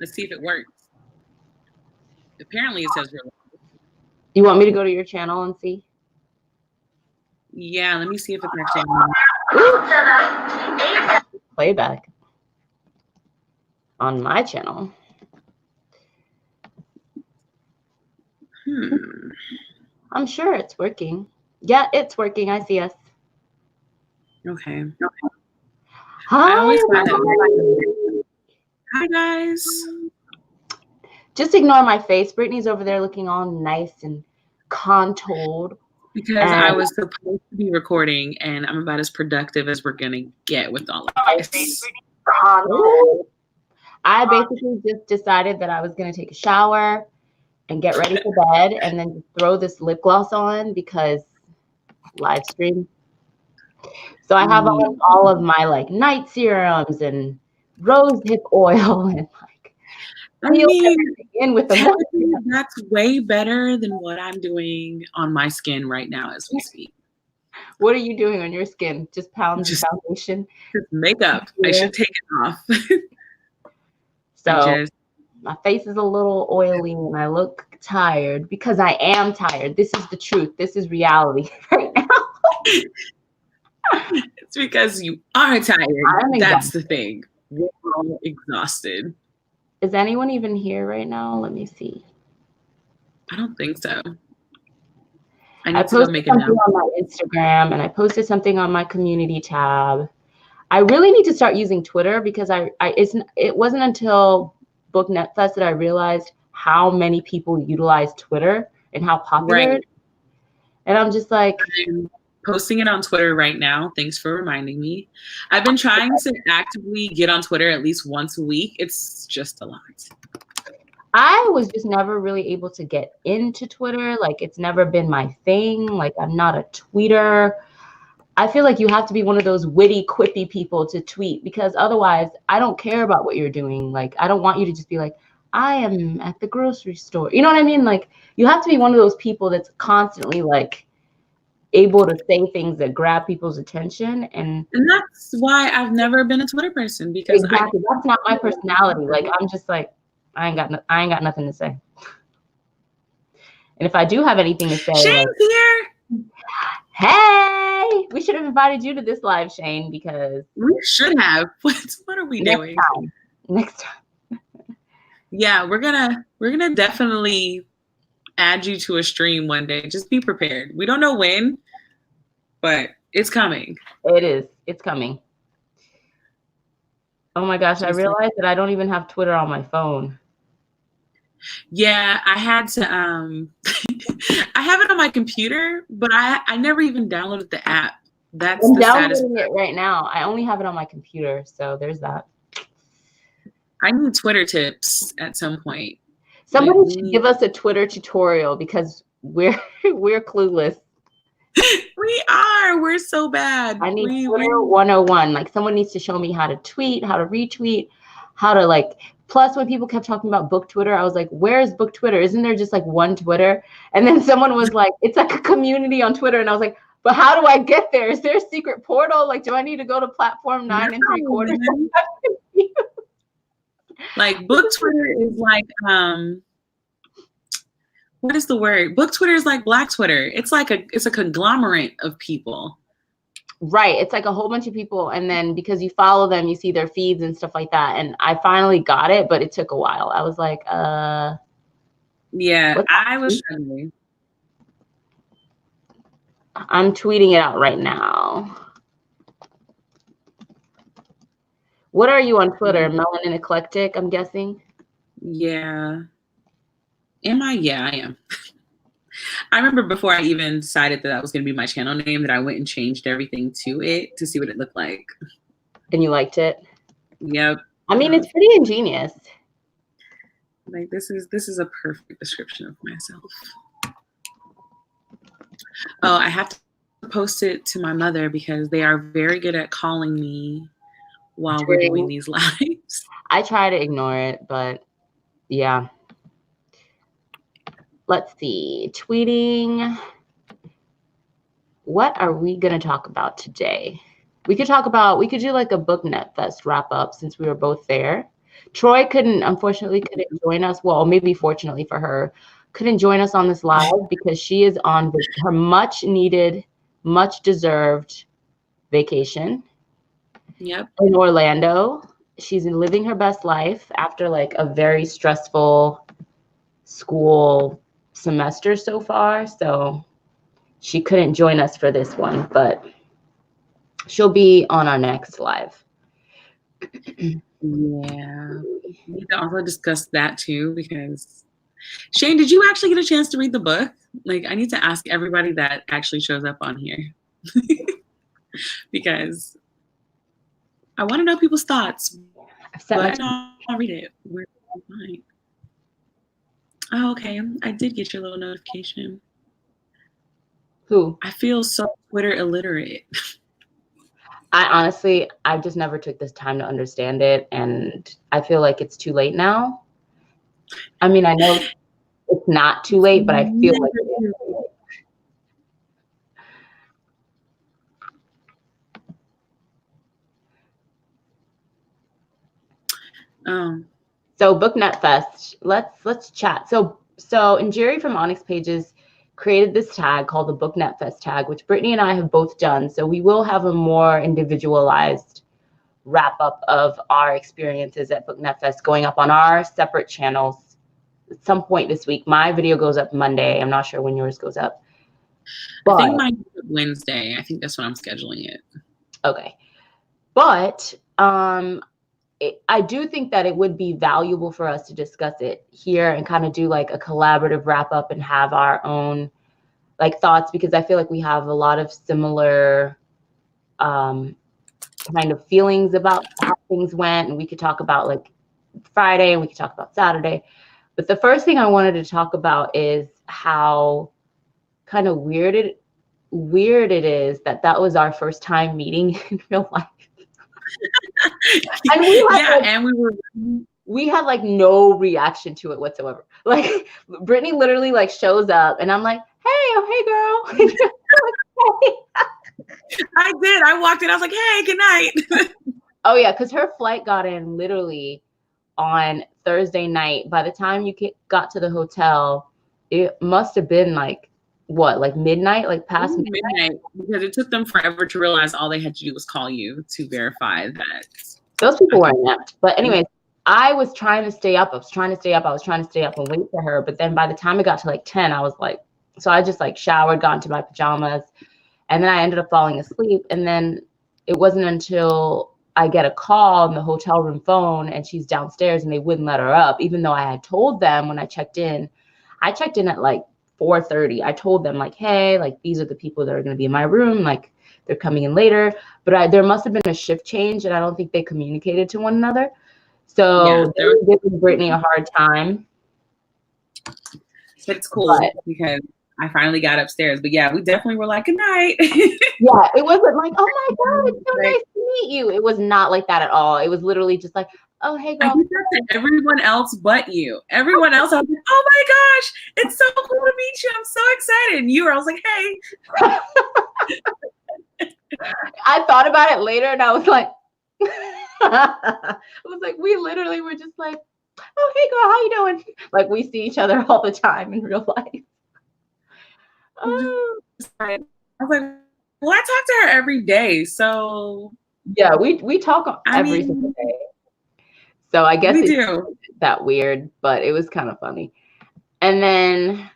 Let's see if it works. Apparently, it says we're live. You want me to go to your channel and see? Yeah, let me see if it's actually playback on my channel. I'm sure it's working. Yeah, it's working. I see us. Okay. Hi. I always find that. Hi, guys. Just ignore my face. Brittany's over there looking all nice and contoured. Because I was supposed to be recording, and I'm about as productive as we're gonna get with all of this. I basically just decided that I was gonna take a shower and get ready for bed, and then just throw this lip gloss on because live stream. So I have all of my like night serums and rose hip oil and like. I mean, in with that's way better than what I'm doing on my skin right now as we speak. What are you doing on your skin? Just pounds of foundation? Just makeup. Yeah. I should take it off. So my face is a little oily and I look tired because I am tired. This is the truth. This is reality right now. It's because you are tired. That's the thing. We're all exhausted. Is anyone even here right now? Let me see. I don't think so. I posted something on my Instagram and I posted something on my community tab. I really need to start using Twitter because it wasn't until Booknet Fest that I realized how many people utilize Twitter and how popular. Right. And I'm just like, I'm posting it on Twitter right now. Thanks for reminding me. I've been trying to actively get on Twitter at least once a week. It's just a lot. I was just never really able to get into Twitter. Like, it's never been my thing. Like, I'm not a tweeter. I feel like you have to be one of those witty, quippy people to tweet because otherwise I don't care about what you're doing. Like, I don't want you to just be like, I am at the grocery store. You know what I mean? Like, you have to be one of those people that's constantly like able to say things that grab people's attention. And that's why I've never been a Twitter person because exactly. That's not my personality. Like, I'm just like, I ain't got nothing to say. And if I do have anything to say, Shane's here. Hey, we should have invited you to this live, Shane, because we should have. What are we doing? Next time. Yeah, we're gonna definitely add you to a stream one day. Just be prepared. We don't know when, but it's coming. It is. It's coming. Oh my gosh, I realized that I don't even have Twitter on my phone. Yeah, I had to I have it on my computer, but I never even downloaded the app. That's I'm downloading it right now. I only have it on my computer, so there's that. I need Twitter tips at some point. Somebody should give us a Twitter tutorial because we're clueless. We are. We're so bad. I need Twitter 101. Like, someone needs to show me how to tweet, how to retweet, how to like. Plus, when people kept talking about book Twitter, I was like, where is book Twitter? Isn't there just like one Twitter? And then someone was like, it's like a community on Twitter. And I was like, but how do I get there? Is there a secret portal? Like, do I need to go to platform 9 3/4? Like, book Twitter is like, what is the word? Book Twitter is like Black Twitter. It's a conglomerate of people. Right. It's like a whole bunch of people. And then because you follow them, you see their feeds and stuff like that. And I finally got it, but it took a while. I was like, yeah, I was struggling. I'm tweeting it out right now. What are you on Twitter? Melanin Eclectic, I'm guessing? Yeah. Am I? Yeah, I am. I remember before I even decided that was going to be my channel name that I went and changed everything to it to see what it looked like. And you liked it? Yep. I mean, it's pretty ingenious. Like, this is a perfect description of myself. Oh, I have to post it to my mother because they are very good at calling me while we're doing these lives. I try to ignore it, but yeah. Let's see. Tweeting. What are we going to talk about today? We could do like a Booknet Fest wrap up since we were both there. Troy unfortunately couldn't join us. Well, maybe fortunately for her, couldn't join us on this live because she is on her much needed, much deserved vacation. Yep. In Orlando. She's living her best life after like a very stressful school semester so far. So she couldn't join us for this one, but she'll be on our next live. Yeah. We need to also discuss that too, because Shane, did you actually get a chance to read the book? Like, I need to ask everybody that actually shows up on here. Because I want to know people's thoughts, but I'll read it. Where can I find? Oh, okay. I did get your little notification. Who? I feel so Twitter illiterate. I just never took this time to understand it, and I feel like it's too late now. I mean, I know it's not too late, but I feel like it is too late. So Booknet Fest, let's chat. So Jerry from Onyx Pages created this tag called the Booknet Fest tag, which Brittany and I have both done. So we will have a more individualized wrap up of our experiences at Booknet Fest going up on our separate channels at some point this week. My video goes up Monday. I'm not sure when yours goes up. But, I think mine goes up Wednesday. I think that's when I'm scheduling it. Okay. But I do think that it would be valuable for us to discuss it here and kind of do like a collaborative wrap up and have our own like thoughts, because I feel like we have a lot of similar kind of feelings about how things went, and we could talk about like Friday and we could talk about Saturday. But the first thing I wanted to talk about is how kind of weird it is that was our first time meeting in real life. And we had like no reaction to it whatsoever. Like Brittany literally like shows up and I'm like, hey girl. I did. I walked in. I was like, hey, good night. Oh yeah, because her flight got in literally on Thursday night. By the time you got to the hotel, it must have been like what, like midnight, like past midnight, because it took them forever to realize all they had to do was call you to verify that those people were inept. But anyways, I was trying to stay up. I was trying to stay up and wait for her. But then by the time it got to like 10, I was like, so I just like showered, got into my pajamas, and then I ended up falling asleep. And then it wasn't until I get a call on the hotel room phone and she's downstairs and they wouldn't let her up, even though I had told them when I checked in at like 4:30. I told them like, hey, like these are the people that are going to be in my room. Like they're coming in later, but there must have been a shift change and I don't think they communicated to one another. So they were giving Brittany a hard time. But it's cool because I finally got upstairs. But yeah, we definitely were like, good night. Yeah, it wasn't like, oh my God, it's so nice to meet you. It was not like that at all. It was literally just like, oh, hey, girl. I did that to everyone else but you. Everyone else, I was like, oh my gosh, it's so cool to meet you. I'm so excited. And I was like, hey. I thought about it later and I was like, we literally were just like, oh, hey, girl, how you doing? Like, we see each other all the time in real life. I was like, well, I talk to her every day. So. Yeah, we talk every single day. So I guess it's that weird, but it was kind of funny. And then,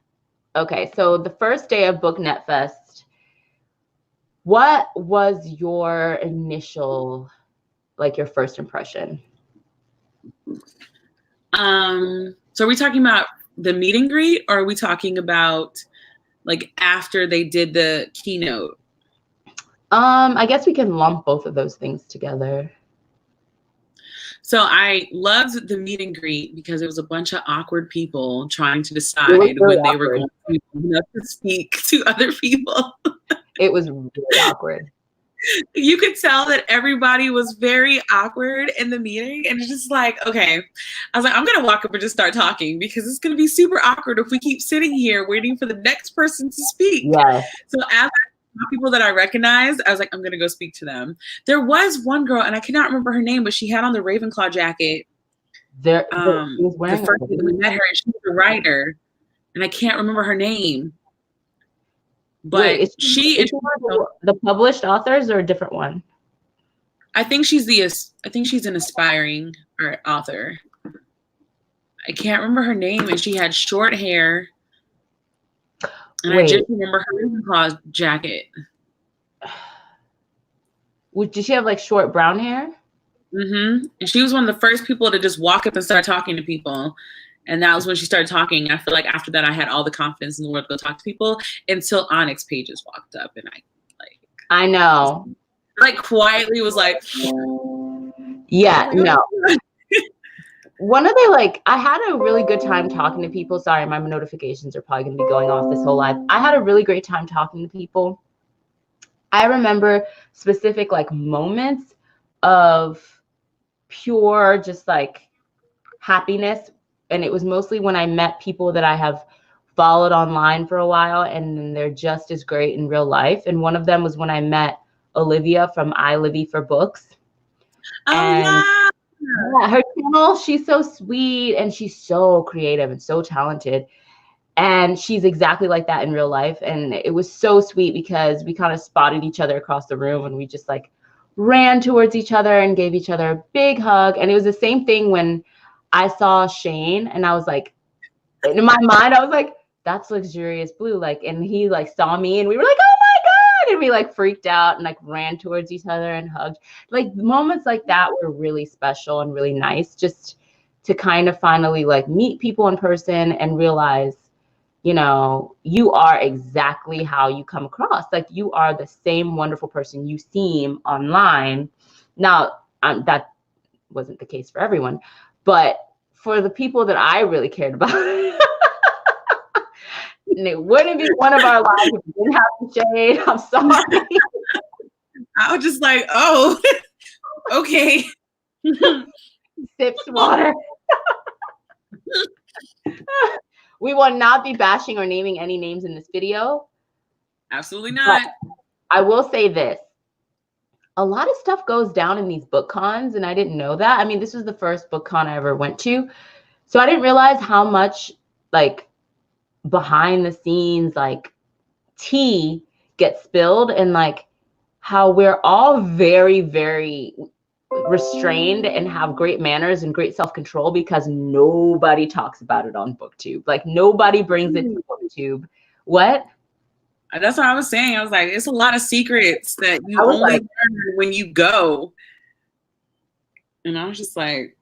okay, so the first day of Booknet Fest, what was your initial, like your first impression? So are we talking about the meet and greet, or are we talking about like after they did the keynote? I guess we can lump both of those things together. So I loved the meet and greet because it was a bunch of awkward people trying to decide when they were going to speak to other people. It was really awkward. You could tell that everybody was very awkward in the meeting. And it's just like, okay. I was like, I'm going to walk up and just start talking because it's going to be super awkward if we keep sitting here waiting for the next person to speak. Yeah. So as people that I recognized, I was like, I'm going to go speak to them. There was one girl, and I cannot remember her name, but she had on the Ravenclaw jacket. He was the wearing first time we met her, and she's a writer, and I can't remember her name. But wait, is she one of the published authors or a different one? I think she's an aspiring author. I can't remember her name, and she had short hair. And I just remember her Ravenclaw jacket. Did she have like short brown hair? Mm-hmm. And she was one of the first people to just walk up and start talking to people. And that was when she started talking. I feel like after that, I had all the confidence in the world to go talk to people until Onyx Pages walked up, and I know, like quietly was like, yeah, no. One of the I had a really good time talking to people. Sorry, my notifications are probably going to be going off this whole live. I had a really great time talking to people. I remember specific moments of pure just happiness, and it was mostly when I met people that I have followed online for a while, and they're just as great in real life. And one of them was when I met Olivia from I Livy for Books. Yeah, her channel, she's so sweet and she's so creative and so talented. And she's exactly like that in real life. And it was so sweet because we kind of spotted each other across the room, and we just ran towards each other and gave each other a big hug. And it was the same thing when I saw Shane, and I was like, in my mind, I was like, that's Luxurious Blue. And he saw me, and we were like, oh my God. And we freaked out and ran towards each other and hugged. Moments like that were really special and really nice, just to kind of finally meet people in person and realize, you are exactly how you come across. You are the same wonderful person you seem online. Now, that wasn't the case for everyone, but for the people that I really cared about, and it wouldn't be one of our lives if we didn't have the shade. I'm sorry. I was just like, oh, okay. Sips water. We will not be bashing or naming any names in this video. Absolutely not. But I will say this. A lot of stuff goes down in these book cons, and I didn't know that. I mean, this was the first book con I ever went to. So I didn't realize how much behind the scenes tea gets spilled, and how we're all very, very restrained and have great manners and great self-control because nobody talks about it on BookTube. Nobody brings it to BookTube. What? That's what I was saying. I was like, it's a lot of secrets that you only learn when you go. And I was just like,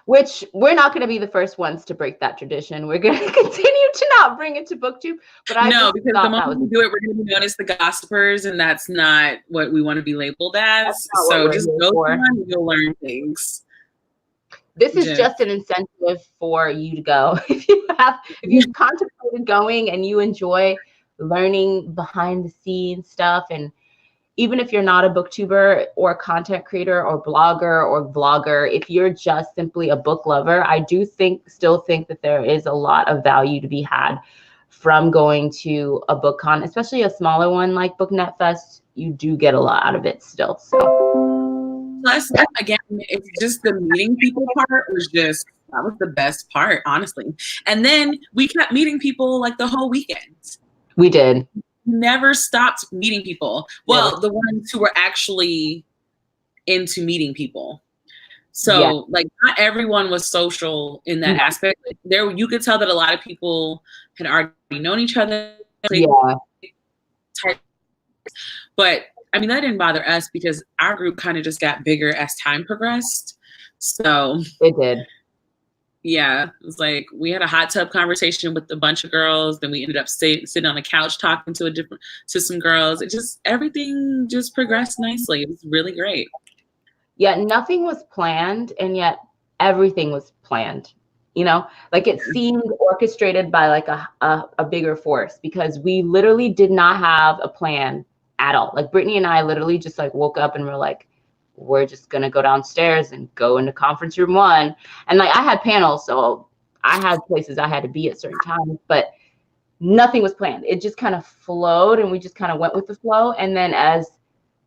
which we're not going to be the first ones to break that tradition. We're going to continue to not bring it to BookTube. But because the moment we do it, we're going to be known as the gossipers, and that's not what we want to be labeled as. So just go on and you'll learn things. This is just an incentive for you to go. If you've contemplated going and you enjoy learning behind the scenes stuff, and even if you're not a booktuber or a content creator or blogger or vlogger, if you're just simply a book lover, I do still think that there is a lot of value to be had from going to a book con, especially a smaller one like Booknet Fest. You do get a lot out of it still. So plus, again, it's just the meeting people part that was the best part, honestly. And then we kept meeting people the whole weekend. We did. Never stopped meeting people. Well, the ones who were actually into meeting people. So not everyone was social in that aspect. You could tell that a lot of people had already known each other. But I mean, that didn't bother us because our group kind of just got bigger as time progressed. So it did. Yeah, it was we had a hot tub conversation with a bunch of girls. Then we ended up sitting on a couch talking to some girls. Everything just progressed nicely. It was really great. Yeah, nothing was planned, and yet everything was planned. It seemed orchestrated by a bigger force, because we literally did not have a plan at all. Brittany and I literally just woke up and we're just going to go downstairs and go into conference room 1. And I had panels, so I had places I had to be at certain times, but nothing was planned. It just kind of flowed, and we just kind of went with the flow. And then as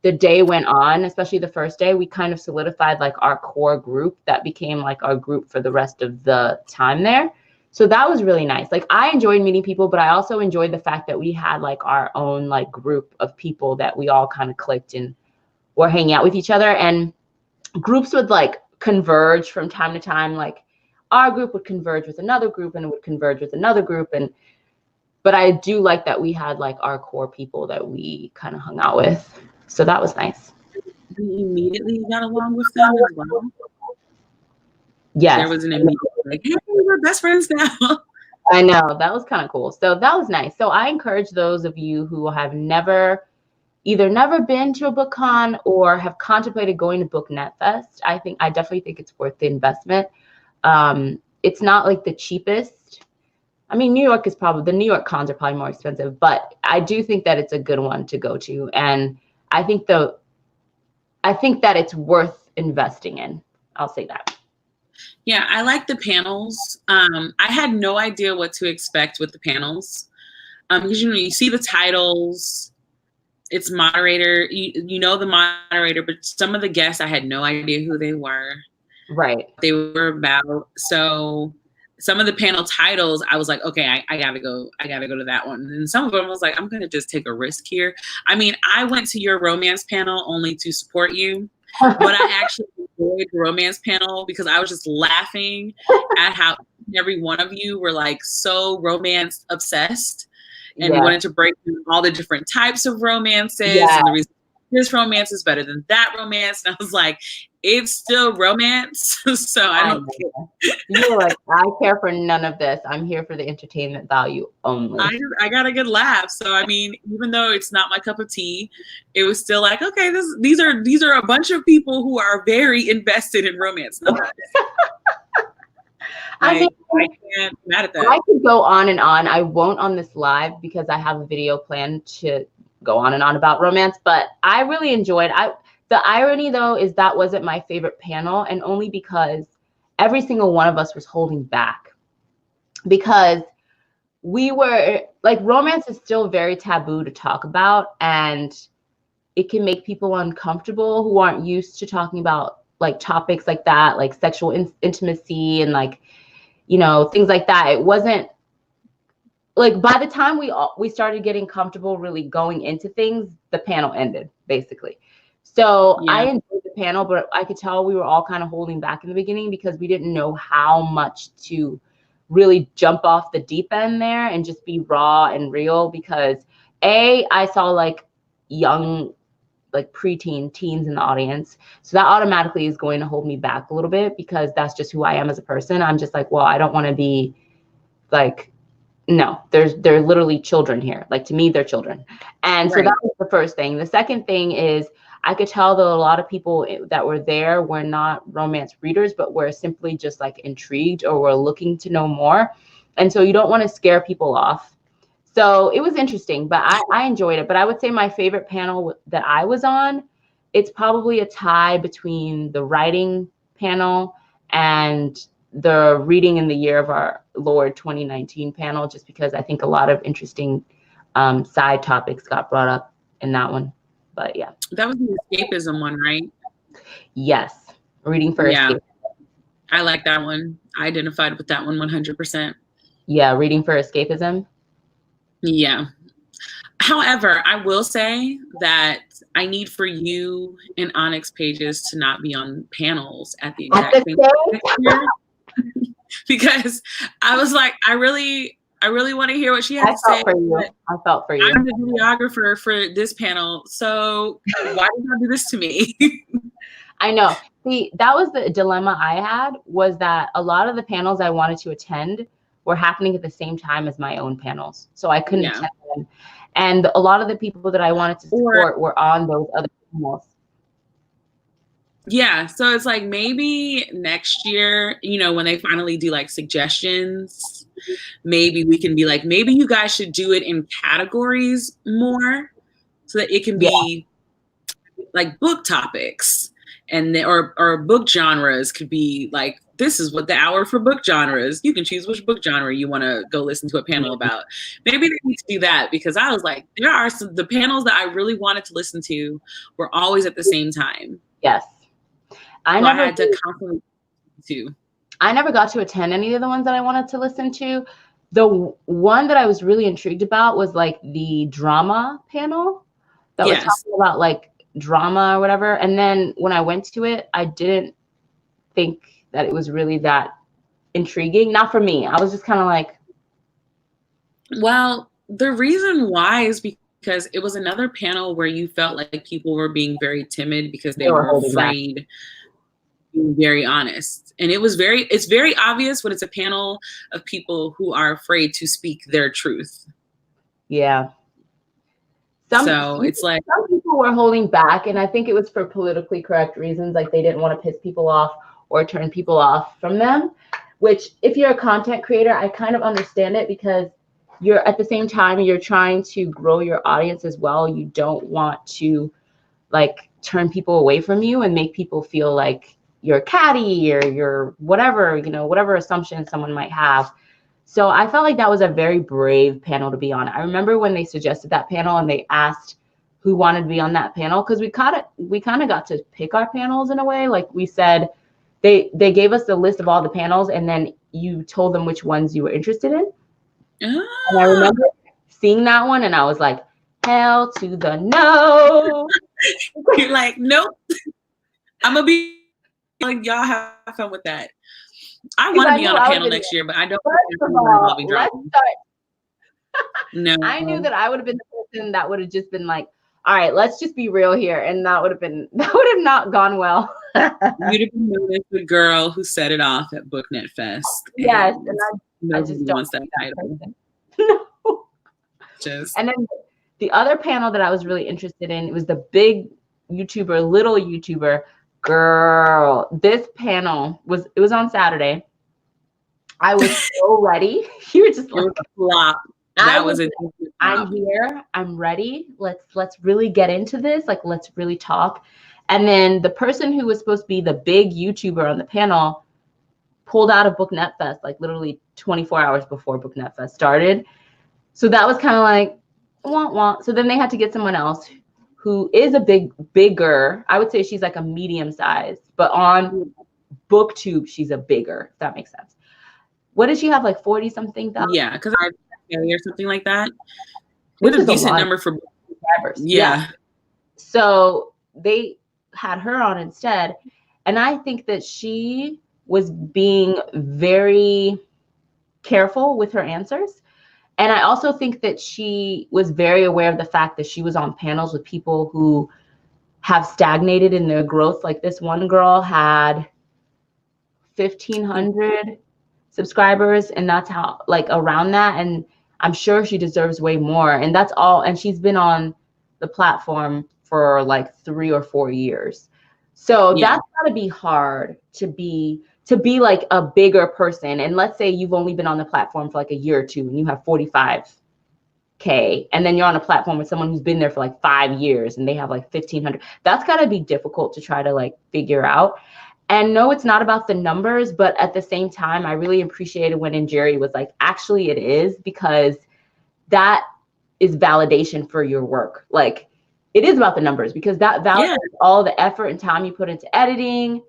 the day went on, especially the first day, we kind of solidified like our core group that became like our group for the rest of the time there. So that was really nice. Like I enjoyed meeting people, but I also enjoyed the fact that we had like our own like group of people that we all kind of clicked and were hanging out with each other. And groups would like converge from time to time. Like our group would converge with another group and it would converge with another group. But I do like that we had like our core people that we kind of hung out with. So that was nice. You immediately got along with them as well? Yes. There was an immediate like, hey, we're best friends now. I know, that was kind of cool. So that was nice. So I encourage those of you who have either never been to a book con or have contemplated going to Booknet Fest. I definitely think it's worth the investment. It's not like the cheapest. I mean, the New York cons are probably more expensive, but I do think that it's a good one to go to. And I think that it's worth investing in. I'll say that. Yeah, I like the panels. I had no idea what to expect with the panels. Because you see the titles, it's moderator, you know the moderator, but some of the guests I had no idea who they were. Right. They were about. So some of the panel titles, I was like, okay, I gotta go to that one. And some of them I was like, I'm gonna just take a risk here. I mean, I went to your romance panel only to support you, but I actually enjoyed the romance panel because I was just laughing at how every one of you were like so romance obsessed and wanted to break through all the different types of romances and the reason this romance is better than that romance. And I was like, it's still romance. So I don't care. You're like, I care for none of this. I'm here for the entertainment value only. I got a good laugh. So I mean, even though it's not my cup of tea, it was still like, okay, these are a bunch of people who are very invested in romance novels. I mean, I can't be mad at that. I could go on and on. I won't on this live because I have a video planned to go on and on about romance, but I really enjoyed. The irony though is that wasn't my favorite panel, and only because every single one of us was holding back because we were like, romance is still very taboo to talk about, and it can make people uncomfortable who aren't used to talking about like topics like that, like sexual intimacy and like, you know, things like that. It wasn't like, by the time we started getting comfortable really going into things, the panel ended basically. So I enjoyed the panel, but I could tell we were all kind of holding back in the beginning because we didn't know how much to really jump off the deep end there and just be raw and real, because I saw like young, like preteen teens in the audience. So that automatically is going to hold me back a little bit because that's just who I am as a person. I'm just like, well, I don't want to be like, no, they're literally children here. Like, to me, they're children. And so that was the first thing. The second thing is I could tell that a lot of people that were there were not romance readers, but were simply just like intrigued or were looking to know more. And so you don't want to scare people off. So it was interesting, but I enjoyed it. But I would say my favorite panel that I was on, it's probably a tie between the writing panel and the reading in the year of our Lord 2019 panel, just because I think a lot of interesting side topics got brought up in that one. But yeah. That was the escapism one, right? Yes. Reading for escapism. I like that one. I identified with that one 100%. Yeah, reading for escapism. Yeah. However, I will say that I need for you and Onyx Pages to not be on panels at the exact same time. Because I was like, I really want to hear what she has to say. I felt for you. I'm the videographer for this panel, so why did you do this to me? I know. See, that was the dilemma I had, was that a lot of the panels I wanted to attend were happening at the same time as my own panels, so I couldn't attend them. And a lot of the people that I wanted to support were on those other panels. Yeah, so it's like maybe next year, you know, when they finally do like suggestions, maybe we can be like, maybe you guys should do it in categories more so that it can be like book topics and or book genres could be like this is what the hour for book genres. You can choose which book genre you want to go listen to a panel about. Maybe they need to do that, because I was like, there are the panels that I really wanted to listen to were always at the same time. Yes. I had to constantly to. I never got to attend any of the ones that I wanted to listen to. The one that I was really intrigued about was like the drama panel that was talking about like drama or whatever. And then when I went to it, I didn't think that it was really that intriguing. Not for me. I was just kind of like. Well, the reason why is because it was another panel where you felt like people were being very timid because they were afraid. Being very honest, and it's very obvious when it's a panel of people who are afraid to speak their truth. Yeah. It's like some people were holding back, and I think it was for politically correct reasons, like they didn't want to piss people off or turn people off from them, which if you're a content creator, I kind of understand it, because you're at the same time you're trying to grow your audience as well. You don't want to like turn people away from you and make people feel like you're catty or you're whatever, whatever assumption someone might have. So I felt like that was a very brave panel to be on. I remember when they suggested that panel and they asked who wanted to be on that panel, because we kind of got to pick our panels in a way. Like we said, they gave us the list of all the panels, and then you told them which ones you were interested in. And I remember seeing that one, and I was like, hell to the no. You're like, nope. I'm gonna be like, y'all have fun with that. I want to be on a panel next year, but I don't. No, I knew that I would have been the person that would have just been like, all right, let's just be real here, and that would have not gone well. You'd have been known as the girl who set it off at Booknet Fest. Yes, and I just don't want that title. No. And then the other panel that I was really interested in, it was the big YouTuber, little YouTuber. Girl, this panel was on Saturday. I was so ready. You were just like, flop. I'm here. I'm ready. Let's really get into this. Like, let's really talk. And then the person who was supposed to be the big YouTuber on the panel pulled out of Booknet Fest, like literally 24 hours before Booknet Fest started. So that was kind of like, wah, wah. So then they had to get someone else who is a bigger, I would say she's like a medium size, but on BookTube, she's a bigger, if that makes sense. What did she have, like 40 something thousand? Yeah, because I or something like that. With a decent number for subscribers. Yeah. So they had her on instead. And I think that she was being very careful with her answers. And I also think that she was very aware of the fact that she was on panels with people who have stagnated in their growth. Like this one girl had 1,500 subscribers, and that's how, like, around that. And I'm sure she deserves way more. And that's all. And she's been on the platform for like 3 or 4 years. So that's gotta be hard to be like a bigger person. And let's say you've only been on the platform for like a year or two and you have 45K, and then you're on a platform with someone who's been there for like 5 years and they have like 1,500. That's gotta be difficult to try to like figure out. And no, it's not about the numbers, but at the same time, I really appreciated when Jerry was like, actually it is, because that is validation for your work. Like it is about the numbers, because that validates all the effort and time you put into editing.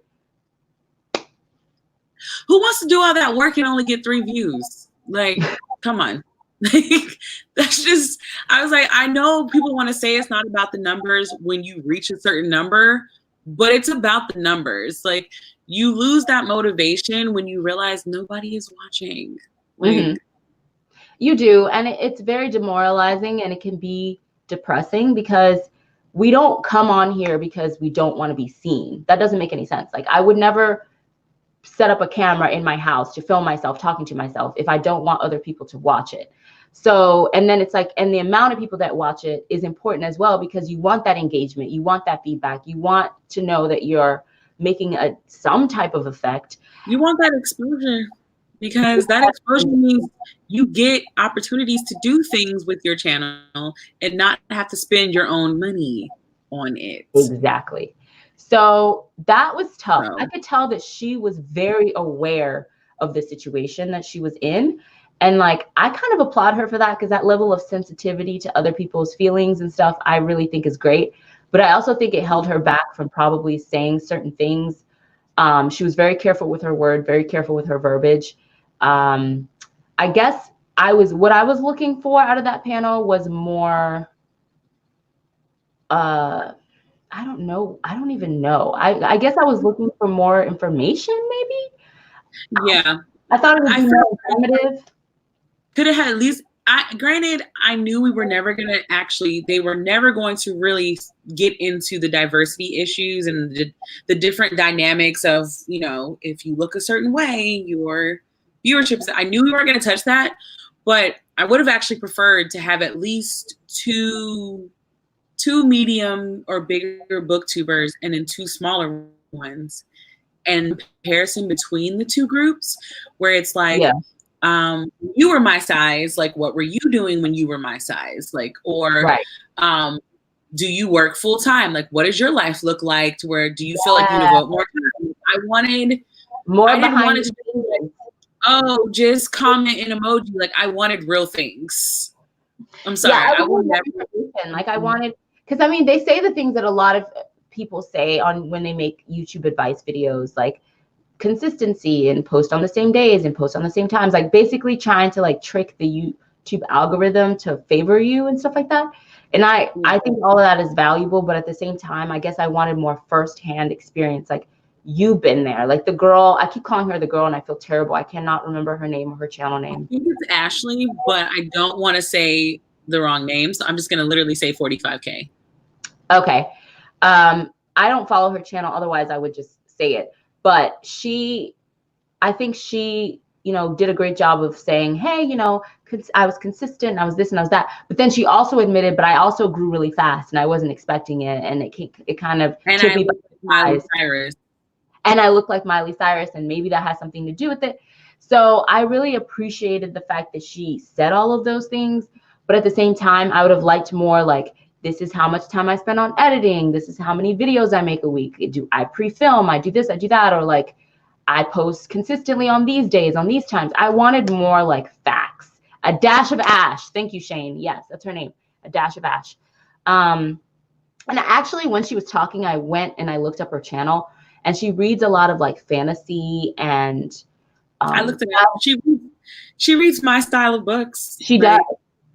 Who wants to do all that work and only get 3 views? Like, come on. That's just, I was like, I know people want to say it's not about the numbers when you reach a certain number, but it's about the numbers. Like, you lose that motivation when you realize nobody is watching. Like, you do. And it's very demoralizing, and it can be depressing, because we don't come on here because we don't want to be seen. That doesn't make any sense. Like, I would never set up a camera in my house to film myself talking to myself if I don't want other people to watch it. So, and then it's like, and the amount of people that watch it is important as well, because you want that engagement, you want that feedback, you want to know that you're making some type of effect. You want that exposure, because that exposure means you get opportunities to do things with your channel and not have to spend your own money on it. Exactly. So that was tough. So, I could tell that she was very aware of the situation that she was in. And like, I kind of applaud her for that, because that level of sensitivity to other people's feelings and stuff, I really think is great. But I also think it held her back from probably saying certain things. She was very careful with her word, very careful with her verbiage. I guess what I was looking for out of that panel was more, I don't know. I don't even know. I guess I was looking for more information, maybe. yeah. I thought it would I be felt more informative. could have had at least, granted, I knew we were never going to they were never going to really get into the diversity issues and the different dynamics of, if you look a certain way, your viewership. I knew we weren't going to touch that, but I would have actually preferred to have at least two medium or bigger booktubers and then two smaller ones, and comparison between the two groups, where it's like, Yeah. You were my size, like what were you doing when you were my size, like, or right. Do you work full time, like what does your life look like, to where do you feel like you devote more time? I didn't want it to be like, oh, just comment an emoji. Like, I wanted real things. I'm sorry. Yeah, I will never. Like, I wanted, because I mean, they say the things that a lot of people say on when they make YouTube advice videos, like consistency and post on the same days and post on the same times, like basically trying to like trick the YouTube algorithm to favor you and stuff like that. And I think all of that is valuable, but at the same time, I guess I wanted more firsthand experience. Like, you've been there. Like the girl, I keep calling her the girl and I feel terrible. I cannot remember her name or her channel name. I think it's Ashley, but I don't want to say the wrong name, so I'm just going to literally say 45K. Okay. I don't follow her channel, otherwise I would just say it. But I think she, did a great job of saying, hey, I was consistent, I was this and I was that. But then she also admitted, but I also grew really fast and I wasn't expecting it. And it kind of took me by Miley Cyrus. And I look like Miley Cyrus, and maybe that has something to do with it. So I really appreciated the fact that she said all of those things. But at the same time, I would have liked more like, this is how much time I spend on editing. This is how many videos I make a week. I pre-film, I do this, I do that. Or like, I post consistently on these days, on these times. I wanted more like facts. A dash of ash. Thank you, Shane. Yes, that's her name. A dash of ash. And actually, when she was talking, I went and I looked up her channel. And she reads a lot of like fantasy and I looked at it. She reads my style of books. She does.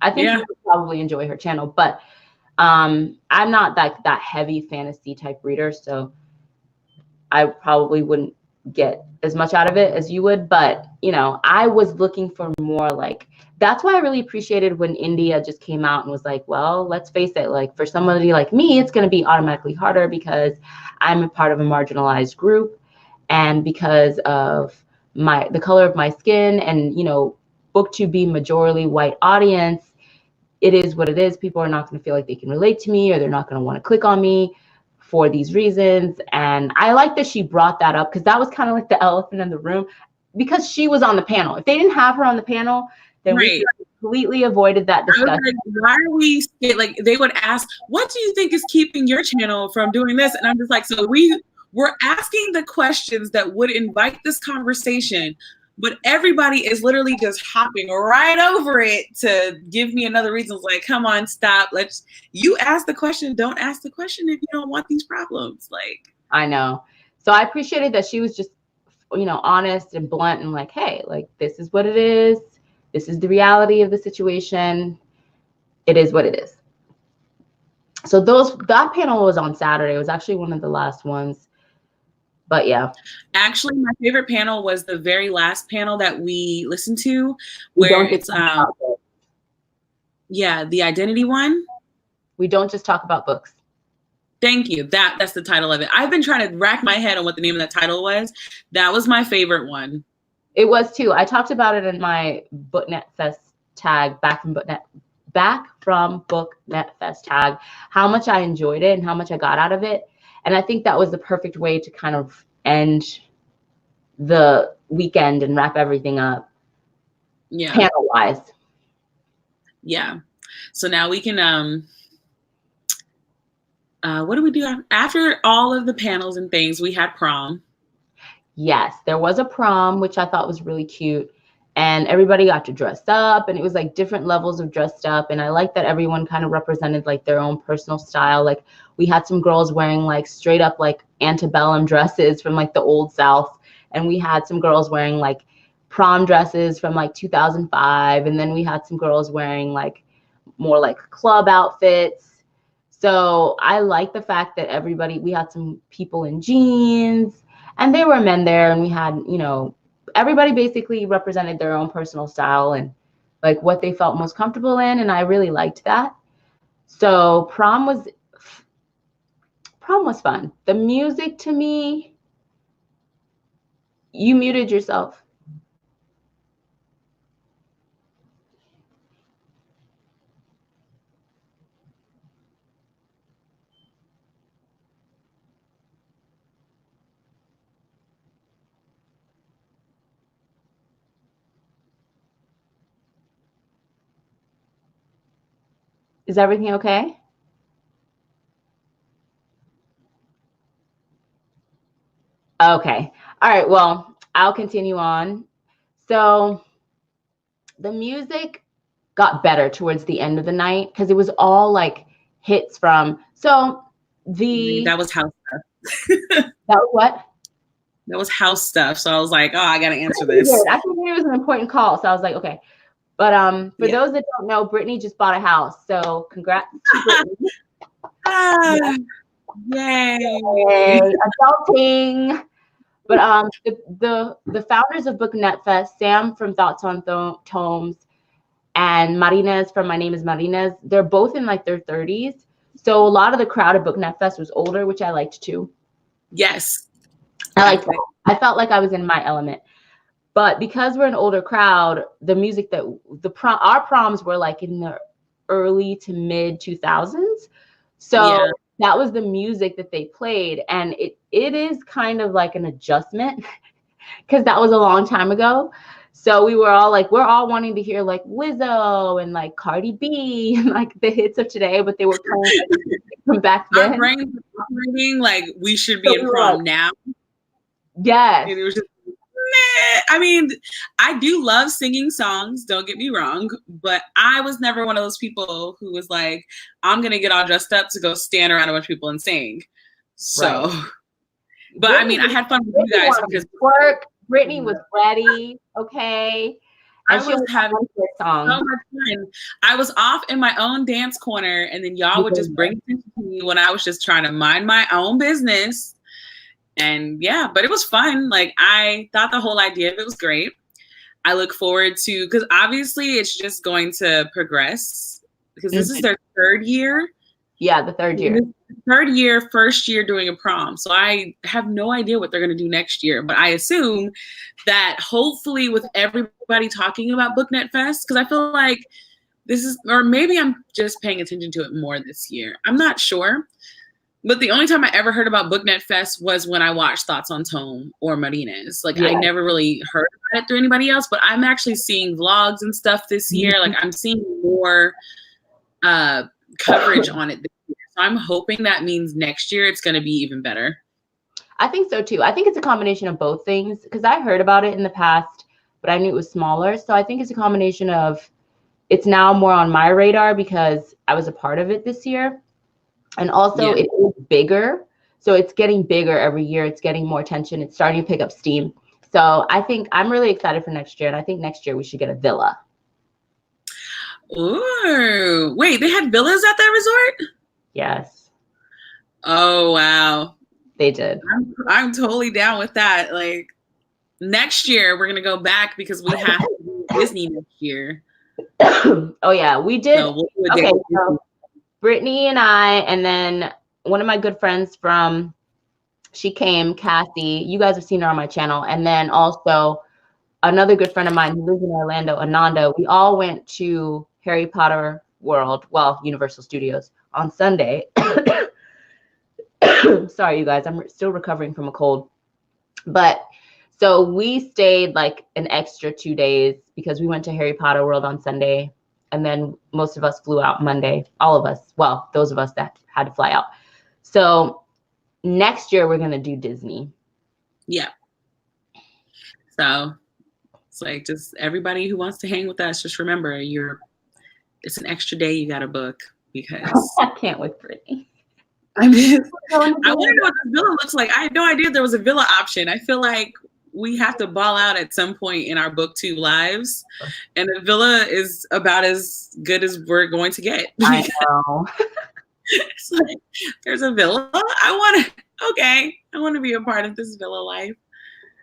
I think you would probably enjoy her channel, but I'm not that heavy fantasy type reader, so I probably wouldn't get as much out of it as you would. But I was looking for more like, that's why I really appreciated when India just came out and was like, well, let's face it, like for somebody like me, it's going to be automatically harder because I'm a part of a marginalized group, and because of the color of my skin, and BookTube being majority white audience, it is what it is. People are not going to feel like they can relate to me, or they're not going to want to click on me for these reasons. And I like that she brought that up, because that was kind of like the elephant in the room, because she was on the panel. If they didn't have her on the panel, then we completely avoided that discussion. Like, why are we like, they would ask, what do you think is keeping your channel from doing this? And I'm just like, so we're asking the questions that would invite this conversation, but everybody is literally just hopping right over it to give me another reason. It's like, come on, stop. You ask the question. Don't ask the question if you don't want these problems. Like, I know. So I appreciated that she was just, honest and blunt and like, hey, like, this is what it is. This is the reality of the situation. It is what it is. So that panel was on Saturday. It was actually one of the last ones. But yeah. Actually, my favorite panel was the very last panel that we listened to, where it's the identity one. We don't just talk about books. Thank you. That's the title of it. I've been trying to rack my head on what the name of that title was. That was my favorite one. It was too. I talked about it in my Booknet Fest tag, back from Booknet Fest tag, how much I enjoyed it and how much I got out of it. And I think that was the perfect way to kind of end the weekend and wrap everything up. Yeah. Panel-wise. Yeah. So now we can what did we do after all of the panels and things? We had prom. Yes, there was a prom, which I thought was really cute. And everybody got to dress up, and it was like different levels of dressed up. And I like that everyone kind of represented like their own personal style. Like we had some girls wearing like straight up like antebellum dresses from like the old South. And we had some girls wearing like prom dresses from like 2005. And then we had some girls wearing like more like club outfits. So I like the fact that we had some people in jeans, and there were men there, and we had, everybody basically represented their own personal style and like what they felt most comfortable in. And I really liked that. So prom was fun. The music to me, you muted yourself. Is everything okay? Okay. All right. Well, I'll continue on. So the music got better towards the end of the night because it was all like hits from. So that was house stuff. That was what? That was house stuff. So I was like, oh, I got to answer this. I think it was an important call. So I was like, okay. But for those that don't know, Brittany just bought a house. So congrats to Brittany. Yay. Adulting. But the founders of Booknet Fest, Sam from THON Tomes and Marina's from My Name is Marina's, they're both in like their 30s. So a lot of the crowd at Booknet Fest was older, which I liked too. Yes. I felt like I was in my element. But because we're an older crowd, the music that our proms were like in the early to mid 2000s. So that was the music that they played. And it is kind of like an adjustment because that was a long time ago. So we're all wanting to hear like Lizzo and like Cardi B and like the hits of today, but they were playing from back then. Our brains were operating like we should be in prom now. Yes. And it was just, I mean, I do love singing songs, don't get me wrong, but I was never one of those people who was like, I'm going to get all dressed up to go stand around a bunch of people and sing. So, but Brittany, I mean, I had fun with you guys because Brittany was ready, okay? And I was having so much fun. I was off in my own dance corner, and then y'all would just bring it to me when I was just trying to mind my own business. And but it was fun. Like, I thought the whole idea of it was great. I look forward to, because obviously it's just going to progress because this is their third year. Yeah, the third year. First year doing a prom. So I have no idea what they're going to do next year. But I assume that hopefully with everybody talking about Booknet Fest, because I feel like this is, or maybe I'm just paying attention to it more this year. I'm not sure. But the only time I ever heard about Booknet Fest was when I watched Thoughts on Tone or Marina's. Like, I never really heard about it through anybody else, but I'm actually seeing vlogs and stuff this year. Like, I'm seeing more coverage on it this year. So I'm hoping that means next year it's going to be even better. I think so too. I think it's a combination of both things because I heard about it in the past, but I knew it was smaller. So I think it's a combination of it's now more on my radar because I was a part of it this year. And also it is bigger. So it's getting bigger every year. It's getting more attention. It's starting to pick up steam. So I think I'm really excited for next year. And I think next year we should get a villa. Ooh, wait, they had villas at that resort? Yes. Oh, wow. They did. I'm totally down with that. Like, next year we're going to go back because we have to do Disney next year. Oh, yeah, we did. So we'll do a so Brittany and I, and then one of my good friends she came, Cassie. You guys have seen her on my channel. And then also another good friend of mine who lives in Orlando, Ananda. We all went to Harry Potter World, Universal Studios on Sunday. Sorry, you guys, I'm still recovering from a cold. But so we stayed like an extra 2 days because we went to Harry Potter World on Sunday. And then most of us flew out Monday, all of us. Well, those of us that had to fly out. So next year we're gonna do Disney. Yeah. So it's like just everybody who wants to hang with us, just remember it's an extra day you got to book because I can't wait for it. I want to know what the villa looks like. I had no idea there was a villa option. I feel like we have to ball out at some point in our booktube lives, and the villa is about as good as we're going to get. I know. It's like, there's a villa. I want to be a part of this villa life.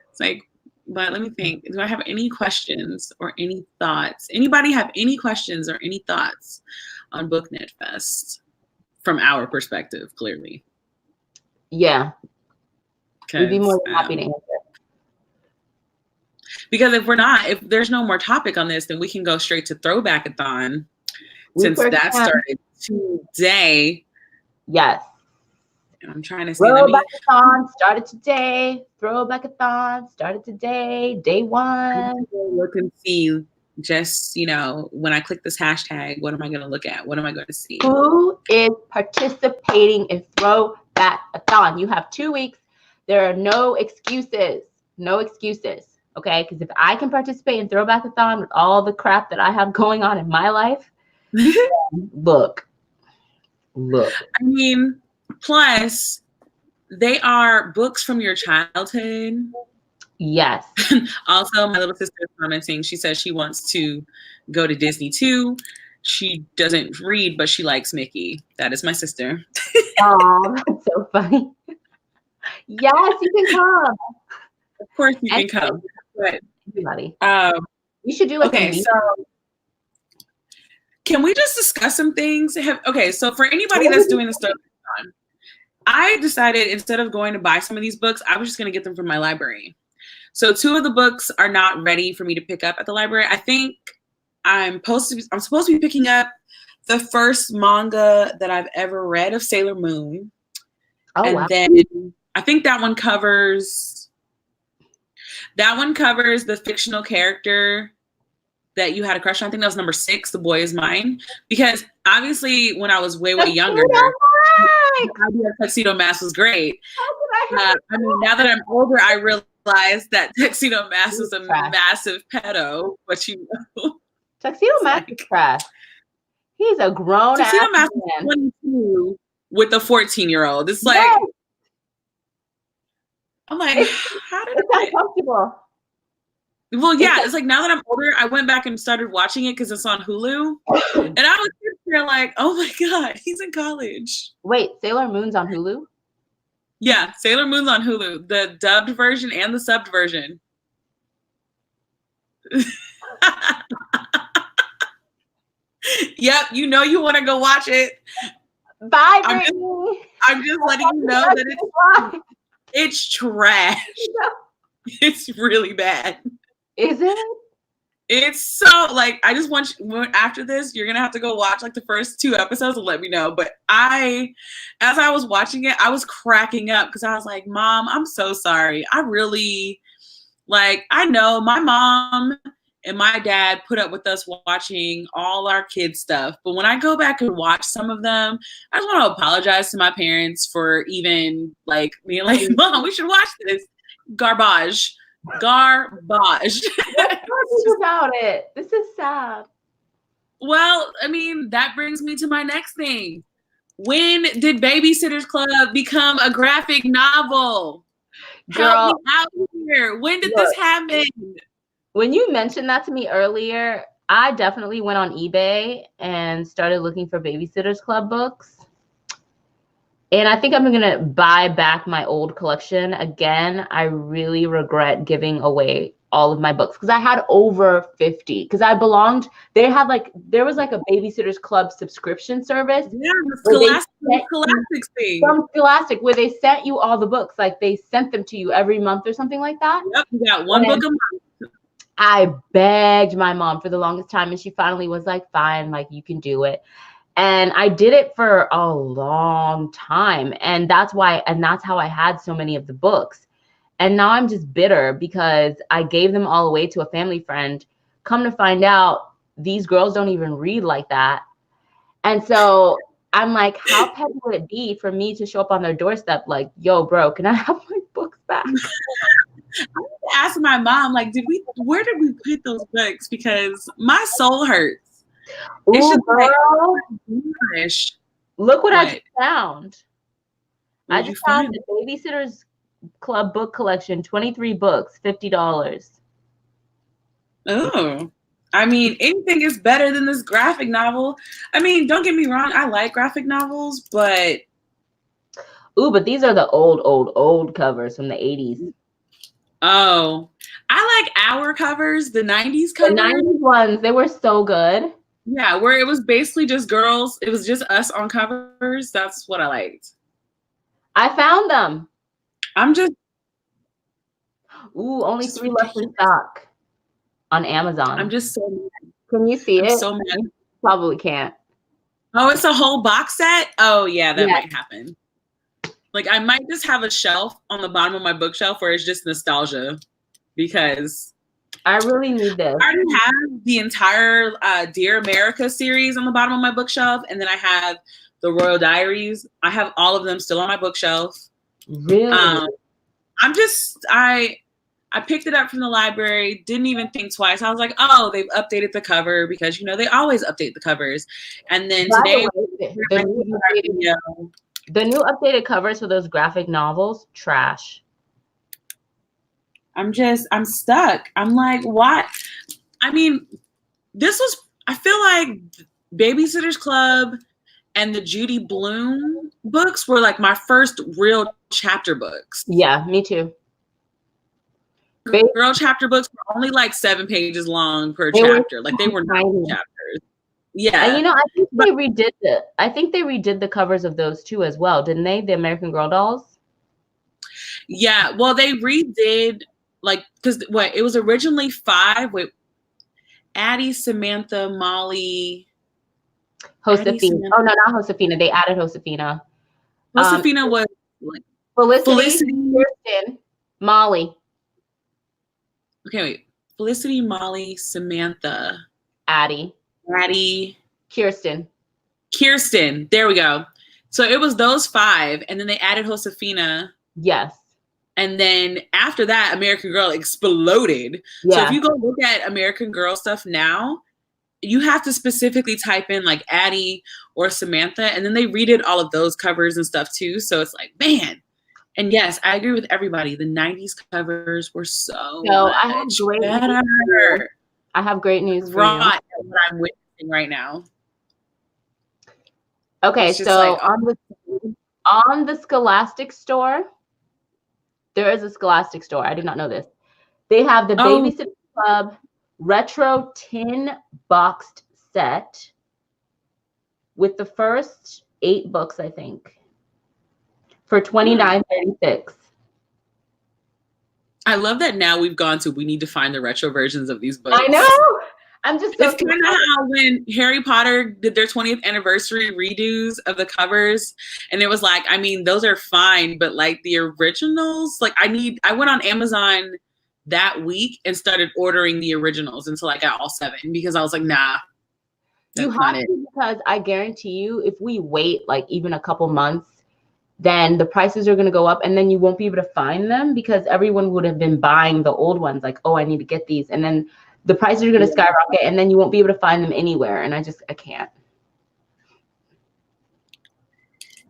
It's like, but let me think. Do I have any questions or any thoughts? Anybody have any questions or any thoughts on Booknet Fest from our perspective, clearly? Yeah. We'd be more than happy to answer. Because if there's no more topic on this, then we can go straight to Throwback-a-thon since that started today. Yes. I'm trying to see. Throwback-a-thon started today. Throwback-a-thon started today. Day one. Look and see. Just, when I click this hashtag, what am I going to look at? What am I going to see? Who is participating in Throwback-a-thon? You have 2 weeks. There are no excuses. No excuses. Okay? Because if I can participate in Throwback-a-thon with all the crap that I have going on in my life, look. I mean, plus, they are books from your childhood. Yes. Also, my little sister is commenting. She says she wants to go to Disney too. She doesn't read, but she likes Mickey. That is my sister. Oh, that's so funny. Yes, you can come. Of course you can come. But, everybody. We should do so can we just discuss some things? So for anybody that's doing this stuff, I decided instead of going to buy some of these books, I was just going to get them from my library. So 2 of the books are not ready for me to pick up at the library. I think I'm supposed to be picking up the first manga that I've ever read of Sailor Moon. Oh, and wow. Then I think that one covers the fictional character that you had a crush on. I think that was number 6, The Boy Is Mine. Because obviously when I was way younger, the idea of Tuxedo Mask was great. I mean, now that I'm older, I realize that Tuxedo Mask is a massive pedo, but Tuxedo Mask is trash. He's a grown ass Tuxedo Mask man. 22 with a 14-year-old. It's like, yes. I'm like, how did it's uncomfortable. Well, yeah, it's like now that I'm older, I went back and started watching it because it's on Hulu. And I was there like, oh my God, he's in college. Wait, Sailor Moon's on Hulu? Yeah, Sailor Moon's on Hulu. The dubbed version and the subbed version. Yep, you want to go watch it. Bye, Brittany. I'm just letting you know that it's trash. It's really bad. Is it? It's so like I just want you, after this, you're gonna have to go watch like the first 2 episodes and let me know. But as I was watching it, I was cracking up because I was like, Mom, I'm so sorry. I really I know my mom and my dad put up with us watching all our kids stuff. But when I go back and watch some of them, I just want to apologize to my parents for even being like, Mom, we should watch this. Garbage. Let's talk about it. This is sad. Well, I mean, that brings me to my next thing. When did Babysitter's Club become a graphic novel? Girl, help me out here. When did this happen? When you mentioned that to me earlier, I definitely went on eBay and started looking for Babysitter's Club books. And I think I'm going to buy back my old collection. Again, I really regret giving away all of my books because I had over 50. Because there was a Babysitter's Club subscription service. Yeah, the Scholastic thing. From Scholastic, where they sent you all the books. Like they sent them to you every month or something like that. Yep, you got one book a month. I begged my mom for the longest time, and she finally was like, fine, you can do it. And I did it for a long time. And that's how I had so many of the books. And now I'm just bitter because I gave them all away to a family friend. Come to find out, these girls don't even read like that. And so I'm like, how petty would it be for me to show up on their doorstep like, yo, bro, can I have my books back? I asked my mom, like, where did we put those books? Because my soul hurts. It's Ooh, just girl, like, look what I just found. What I did just you found find? the Babysitter's Club book collection, 23 books, $50. Oh, I mean, anything is better than this graphic novel. I mean, don't get me wrong, I like graphic novels, but Ooh, but these are the old covers from the 80s. oh, I like our covers, the 90s covers. The 90s ones, they were so good. Yeah, where it was basically just girls. It was just us on covers. That's what I liked. I found them. I'm just Ooh, only 3 left in stock on Amazon. I'm just so mad. Can you see I'm it? so mad. Probably can't. Oh, it's a whole box set? Oh, yeah, that Yeah. might happen. Like, I might just have a shelf on the bottom of my bookshelf where it's just nostalgia because I really need this. I already have the entire Dear America series on the bottom of my bookshelf, and then I have the Royal Diaries. I have all of them still on my bookshelf. Really? I picked it up from the library, didn't even think twice. I was like, oh, they've updated the cover because, they always update the covers. And then today, the new updated covers for those graphic novels, trash. I'm stuck. I'm like, what? I mean, I feel like Babysitter's Club and the Judy Blume books were like my first real chapter books. Yeah, me too. Girl chapter books were only like 7 pages long per chapter. Like they were 9 chapters. Yeah. And I think they redid the covers of those too as well, didn't they? The American Girl dolls? Yeah. Well, they redid because it was originally 5 with Addie, Samantha, Molly, Josefina. Oh no, not Josefina. They added Josefina. Josefina was Felicity, Kirsten, Molly. Okay, wait. Felicity, Molly, Samantha, Addie, Kirsten. There we go. So it was those 5, and then they added Josefina. Yes. And then after that, American Girl exploded. Yeah. So if you go look at American Girl stuff now, you have to specifically type in like Addie or Samantha, and then they redid all of those covers and stuff too. So it's like, man. And yes, I agree with everybody. The 90s covers were so much better. I have great news for you. What I'm witnessing right now. Okay, so on the Scholastic store, there is a Scholastic store. I did not know this. They have the Babysitter Club retro tin boxed set with the first 8 books, I think, for $29.36. I love that now we've gone to we need to find the retro versions of these books. I know. I'm just so it's kind of how when Harry Potter did their 20th anniversary redos of the covers, and it was like, I mean, those are fine, but like the originals, like I went on Amazon that week and started ordering the originals until I got all 7 because I was like, nah. You have to, because I guarantee you, if we wait like even a couple months, then the prices are going to go up, and then you won't be able to find them because everyone would have been buying the old ones. Like, oh, I need to get these, and then the prices are going to skyrocket, and then you won't be able to find them anywhere. And I can't.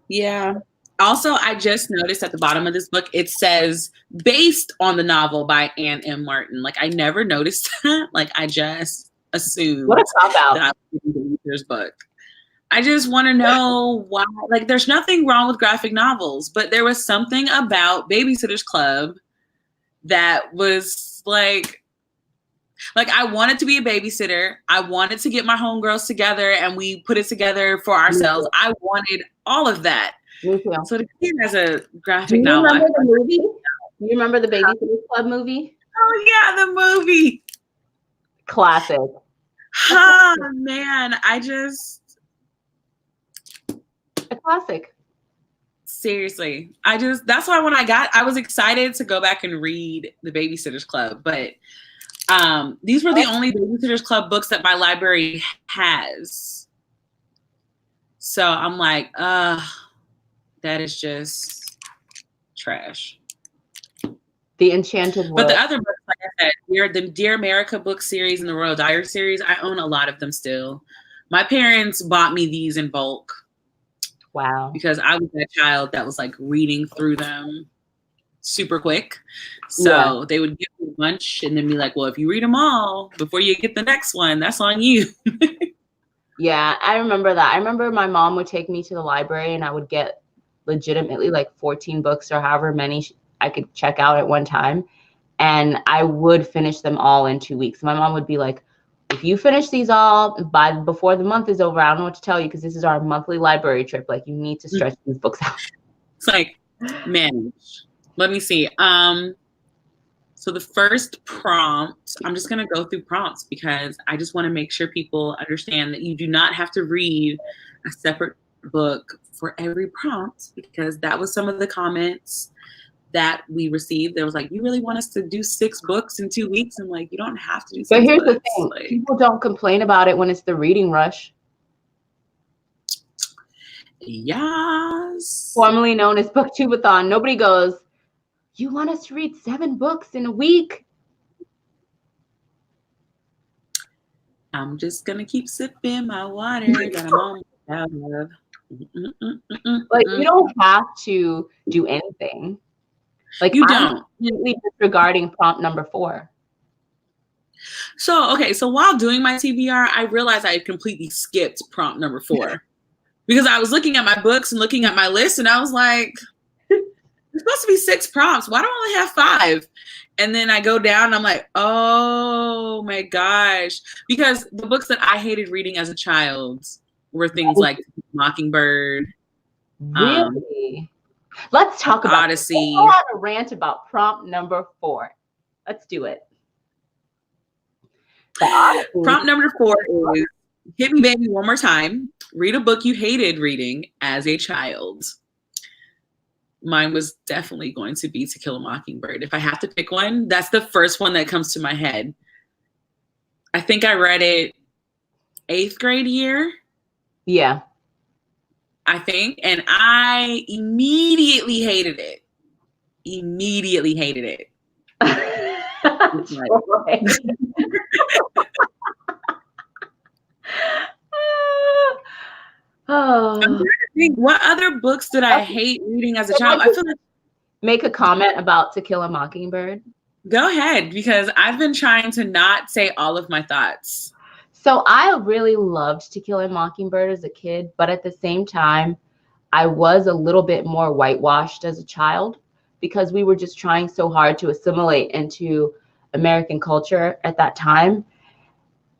Yeah. Also, I just noticed at the bottom of this book, it says based on the novel by Anne M. Martin. Like, I never noticed that. Like, I just assumed what a cop out. that I was reading this book. I just want to know why. Like, there's nothing wrong with graphic novels, but there was something about Babysitter's Club that was like I wanted to be a babysitter. I wanted to get my homegirls together and we put it together for ourselves. I wanted all of that. Me too. So to see it as a graphic novel. Do you remember the movie? Do you remember the Babysitter's Club movie? Oh yeah, the movie. Classic. Oh man, a classic. Seriously. That's why when I was excited to go back and read the Babysitter's Club, but these were the only Babysitter's Club books that my library has. So I'm like, that is just trash. The Enchanted But World. the other books, like I said, the Dear America book series and the Royal Diary series, I own a lot of them still. My parents bought me these in bulk. Wow. Because I was that child that was like reading through them super quick. So they would give me a bunch and then be like, well, if you read them all before you get the next one, that's on you. Yeah, I remember that. I remember my mom would take me to the library and I would get legitimately like 14 books or however many I could check out at one time. And I would finish them all in 2 weeks. My mom would be like, if you finish these all before the month is over, I don't know what to tell you because this is our monthly library trip. Like, you need to stretch these books out. It's like, manage. Let me see. So the first prompt, I'm just going to go through prompts because I just want to make sure people understand that you do not have to read a separate book for every prompt, because that was some of the comments that we received. There was like, you really want us to do 6 books in 2 weeks? I'm like, you don't have to do 6 But here's books. the thing. Like, people don't complain about it when it's the reading rush. Yes. Formerly known as BookTube-a-thon. Nobody goes, you want us to read 7 books in a week? I'm just going to keep sipping my water that I'm almost out of. Like, you don't have to do anything. Like, you don't. Completely disregarding prompt number 4. So, okay. So while doing my TBR, I realized I had completely skipped prompt number 4 because I was looking at my books and looking at my list and I was like, there's supposed to be 6 prompts. Why do I only have 5? And then I go down and I'm like, oh my gosh. Because the books that I hated reading as a child were things like Mockingbird. Really? Let's talk about Odyssey. Let's go on a rant about prompt number 4. Let's do it. Prompt number 4 is hit me baby one more time. Read a book you hated reading as a child. Mine was definitely going to be To Kill a Mockingbird. If I have to pick one, that's the first one that comes to my head. I think I read it 8th grade year. Yeah. I think. And I immediately hated it. Immediately hated it. I'm trying to think, what other books did I hate reading as a child? I feel like make a comment about To Kill a Mockingbird. Go ahead, because I've been trying to not say all of my thoughts. So I really loved To Kill a Mockingbird as a kid, but at the same time, I was a little bit more whitewashed as a child because we were just trying so hard to assimilate into American culture at that time.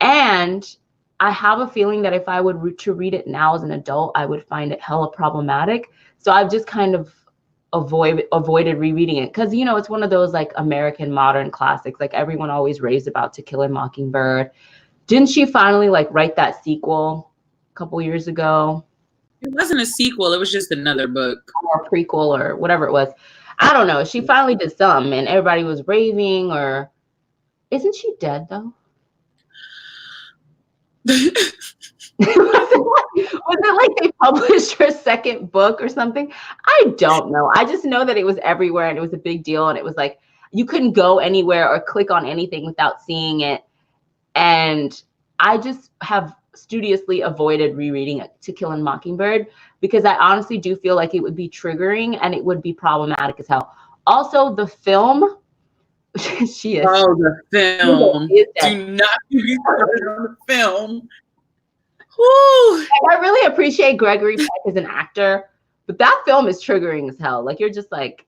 And I have a feeling that if I would to read it now as an adult, I would find it hella problematic. So I've just kind of avoided rereading it because, you know, it's one of those like American modern classics. Like everyone always raves about To Kill a Mockingbird. Didn't she finally like write that sequel a couple years ago? It wasn't a sequel. It was just another book. Or a prequel or whatever it was. I don't know. She finally did something and everybody was raving. Or isn't she dead though? Was it like they published her second book or something? I don't know. I just know that it was everywhere and it was a big deal. And it was like, you couldn't go anywhere or click on anything without seeing it. And I just have studiously avoided rereading To Kill a Mockingbird because I honestly do feel like it would be triggering and it would be problematic as hell. Also, the film, she is. Oh, the film. Do not be started on the film. I really appreciate Gregory Peck as an actor, but that film is triggering as hell. Like, you're just like,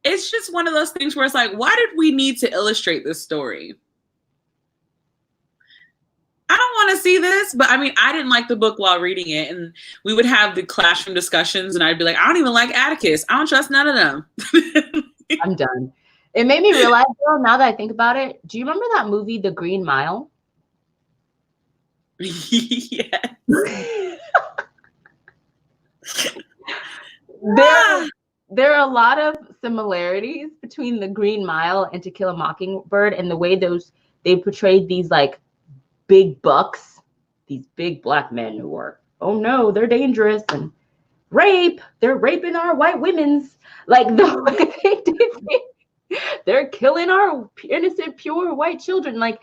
it's just one of those things where it's like, why did we need to illustrate this story? I don't want to see this, but I mean, I didn't like the book while reading it, and we would have the classroom discussions, and I'd be like, I don't even like Atticus. I don't trust none of them. I'm done. It made me realize, though, now that I think about it, do you remember that movie, The Green Mile? Yes. There are a lot of similarities between The Green Mile and To Kill a Mockingbird and the way they portrayed these like big bucks these big black men who are, oh no, they're dangerous and they're raping our white women's, like the way they're killing our innocent, pure white children. Like,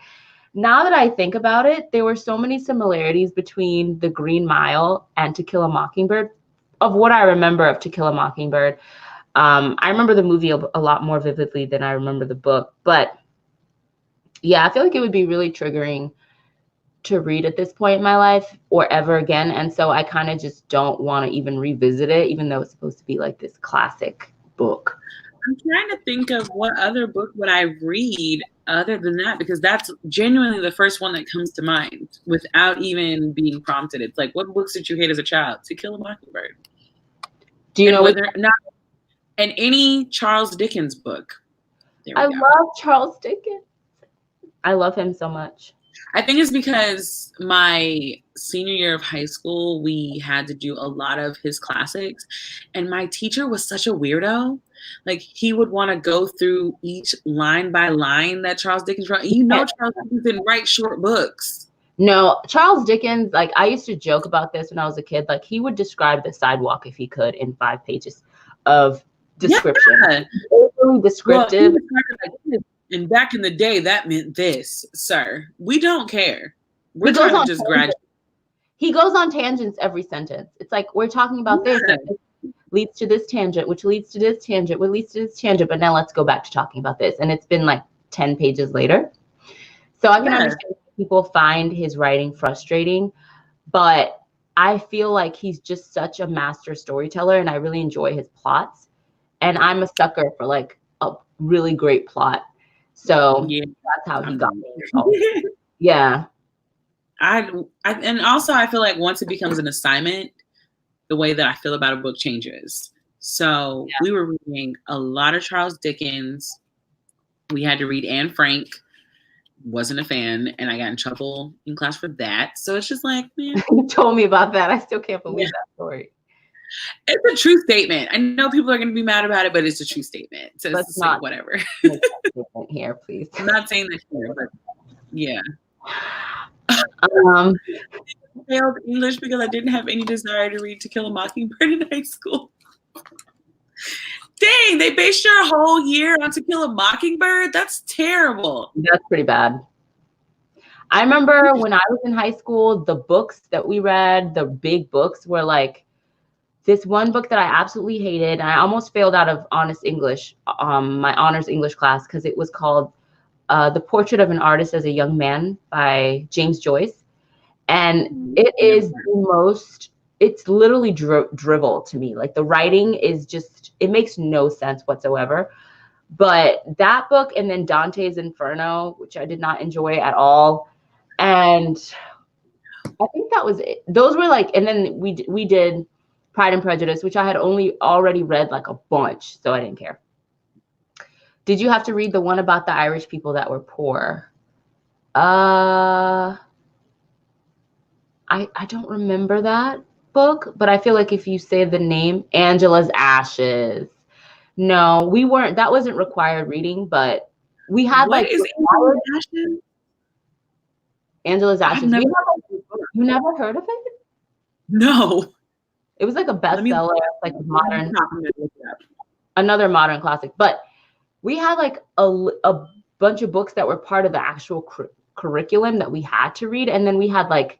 now that I think about it, there were so many similarities between The Green Mile and To Kill a Mockingbird, of what I remember of To Kill a Mockingbird. I remember the movie a lot more vividly than I remember the book. But yeah, I feel like it would be really triggering to read at this point in my life or ever again. And so I kind of just don't want to even revisit it, even though it's supposed to be like this classic book. I'm trying to think of what other book would I read other than that, because that's genuinely the first one that comes to mind without even being prompted. It's like, what books did you hate as a child? To Kill a Mockingbird. Do you know whether not and any Charles Dickens book? I love Charles Dickens. I love him so much. I think it's because my senior year of high school, we had to do a lot of his classics. And my teacher was such a weirdo. Like, he would want to go through each line by line that Charles Dickens wrote. You know, Charles Dickens didn't write short books. No, Charles Dickens, like, I used to joke about this when I was a kid. Like, he would describe the sidewalk, if he could, in 5 pages of description. Yeah. Really descriptive. Well, and back in the day, that meant this, sir. We don't care. We're trying to just graduate. He goes on tangents every sentence. It's like, we're talking about this. It leads to this tangent, which leads to this tangent, which leads to this tangent. But now let's go back to talking about this. And it's been like 10 pages later. So I can understand people find his writing frustrating. But I feel like he's just such a master storyteller. And I really enjoy his plots. And I'm a sucker for like a really great plot. So yeah, that's how he got me. Yeah. And also I feel like once it becomes an assignment, the way that I feel about a book changes. So we were reading a lot of Charles Dickens. We had to read Anne Frank. Wasn't a fan, and I got in trouble in class for that. So it's just like, man. You told me about that. I still can't believe that story. It's a true statement. I know people are going to be mad about it, but it's a true statement. So let's it's not like, whatever. Here, please. I'm not saying that here, but yeah. Failed English because I didn't have any desire to read To Kill a Mockingbird in high school. Dang, they based your whole year on To Kill a Mockingbird? That's terrible. That's pretty bad. I remember when I was in high school, the books that we read, the big books, were like this one book that I absolutely hated. And I almost failed out of honors English, my honors English class, because it was called The Portrait of an Artist as a Young Man by James Joyce. And it is the most, it's literally drivel to me. Like, the writing is just, it makes no sense whatsoever. But that book, and then Dante's Inferno, which I did not enjoy at all. And I think that was it. Those were like, and then we did Pride and Prejudice, which I had already read like a bunch, so I didn't care. Did you have to read the one about the Irish people that were poor? I don't remember that book, but I feel like if you say the name, Angela's Ashes. No, we weren't. That wasn't required reading, but we had what is Angela's Ashes? Angela's Ashes. You never heard of it? No. It was like a bestseller, like modern, another modern classic. But we had like a bunch of books that were part of the actual curriculum that we had to read, and then we had like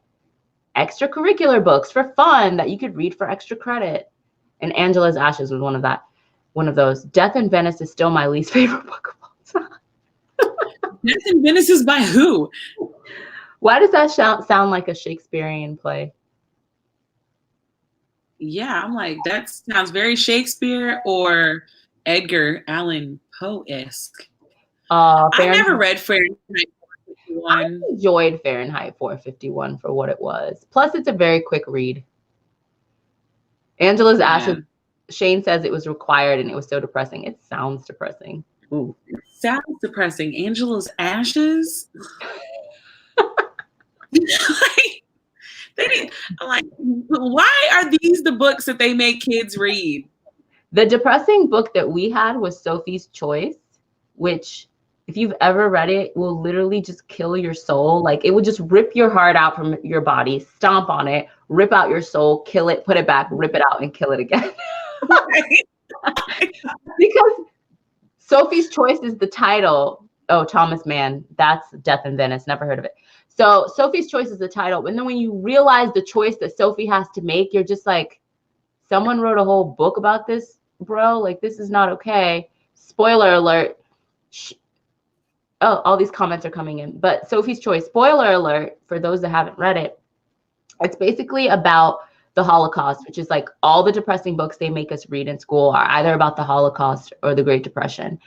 extracurricular books for fun that you could read for extra credit. And Angela's Ashes was one of those. Death in Venice is still my least favorite book of all time. Death in Venice is by who? Why does that sound like a Shakespearean play? Yeah, I'm like, that sounds very Shakespeare or Edgar Allan Poe-esque. I never read Fahrenheit 451. I enjoyed Fahrenheit 451 for what it was. Plus, it's a very quick read. Angela's Ashes, Shane says it was required and it was so depressing. It sounds depressing. Ooh. It sounds depressing. Angela's Ashes? I'm like, why are these the books that they make kids read? The depressing book that we had was Sophie's Choice, which If you've ever read it, it will literally just kill your soul. Like it will just rip your heart out from your body, stomp on it, rip out your soul, kill it, put it back, rip it out, and kill it again. Because Sophie's Choice is the title. Oh, Thomas Mann. That's Death in Venice. Never heard of it. So Sophie's Choice is the title. And then when you realize the choice that Sophie has to make, you're just like, someone wrote a whole book about this, bro. Like, this is not okay. Spoiler alert. Oh, all these comments are coming in. But Sophie's Choice, spoiler alert, for those that haven't read it, it's basically about the Holocaust, which is like all the depressing books they make us read in school are either about the Holocaust or the Great Depression.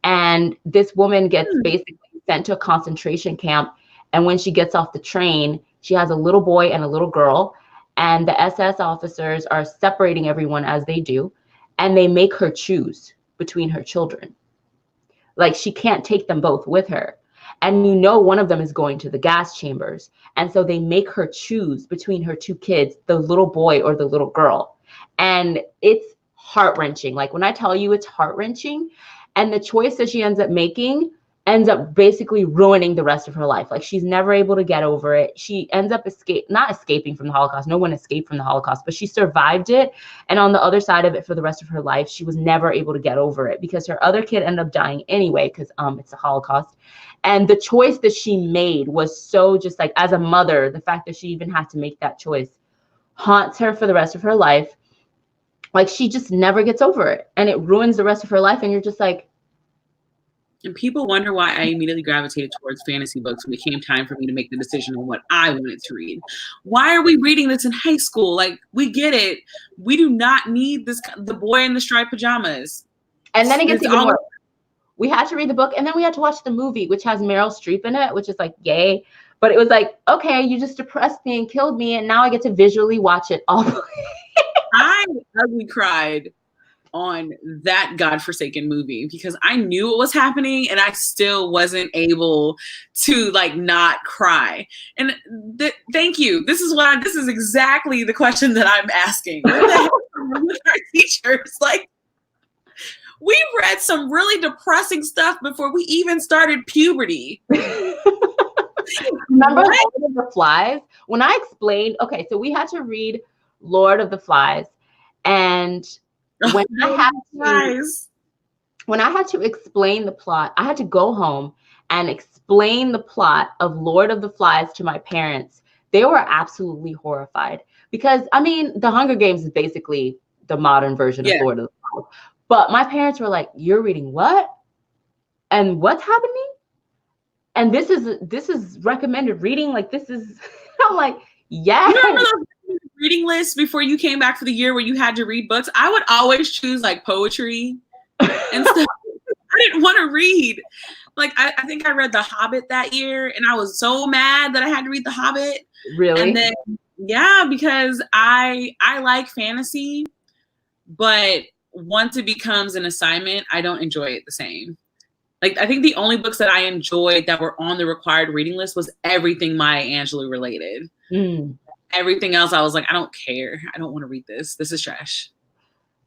And this woman gets basically sent to a concentration camp. And when she gets off the train, she has a little boy and a little girl. And the SS officers are separating everyone as they do. And they make her choose between her children. Like she can't take them both with her. And you know one of them is going to the gas chambers. And so they make her choose between her two kids, the little boy or the little girl. And it's heart-wrenching. Like when I tell you it's heart-wrenching, and the choice that she ends up making ends up basically ruining the rest of her life. Like she's never able to get over it. She ends up not escaping from the Holocaust. No one escaped from the Holocaust, but she survived it. And on the other side of it for the rest of her life, she was never able to get over it because her other kid ended up dying anyway, because it's the Holocaust. And the choice that she made was so just like, as a mother, the fact that she even had to make that choice haunts her for the rest of her life. Like she just never gets over it, and it ruins the rest of her life. And you're just like, and people wonder why I immediately gravitated towards fantasy books when it came time for me to make the decision on what I wanted to read. Why are we reading this in high school? Like, we get it. We do not need this, the boy in the striped pajamas. And then it gets even worse. We had to read the book, and then we had to watch the movie, which has Meryl Streep in it, which is like, yay. But it was like, okay, you just depressed me and killed me, and now I get to visually watch it all. I ugly cried on that godforsaken movie because I knew what was happening and I still wasn't able to like not cry. And thank you. This is exactly the question that I'm asking. What the heck with our teachers? Like, we read some really depressing stuff before we even started puberty. Remember Lord of the Flies? When I explained, okay, so we had to read Lord of the Flies, and when I had to explain the plot, I had to go home and explain the plot of Lord of the Flies to my parents. They were absolutely horrified because, I mean, The Hunger Games is basically the modern version of Lord of the Flies. But my parents were like, "You're reading what? And what's happening? And this is recommended reading? Like this is," I'm like, "Yeah." You remember those reading lists before you came back for the year where you had to read books? I would always choose like poetry and stuff. I didn't want to read. Like I think I read The Hobbit that year, and I was so mad that I had to read The Hobbit. Really? And then because I like fantasy, but once it becomes an assignment, I don't enjoy it the same. Like, I think the only books that I enjoyed that were on the required reading list was everything Maya Angelou related. Everything else, I was like, I don't care. I don't want to read this. This is trash.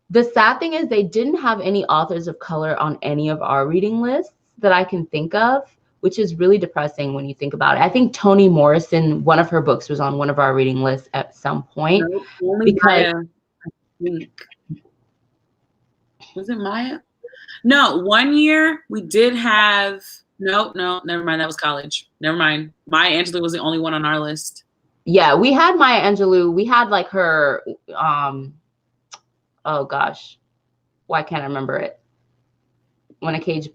The sad thing is they didn't have any authors of color on any of our reading lists that I can think of, which is really depressing when you think about it. I think Toni Morrison, one of her books was on one of our reading lists at some point. No, because Maya, I think. Was it Maya? No, one year we did have, no, never mind. That was college. Never mind. Maya Angelou was the only one on our list. Yeah, we had Maya Angelou. We had like her, oh gosh, why can't I remember it? When a Cage,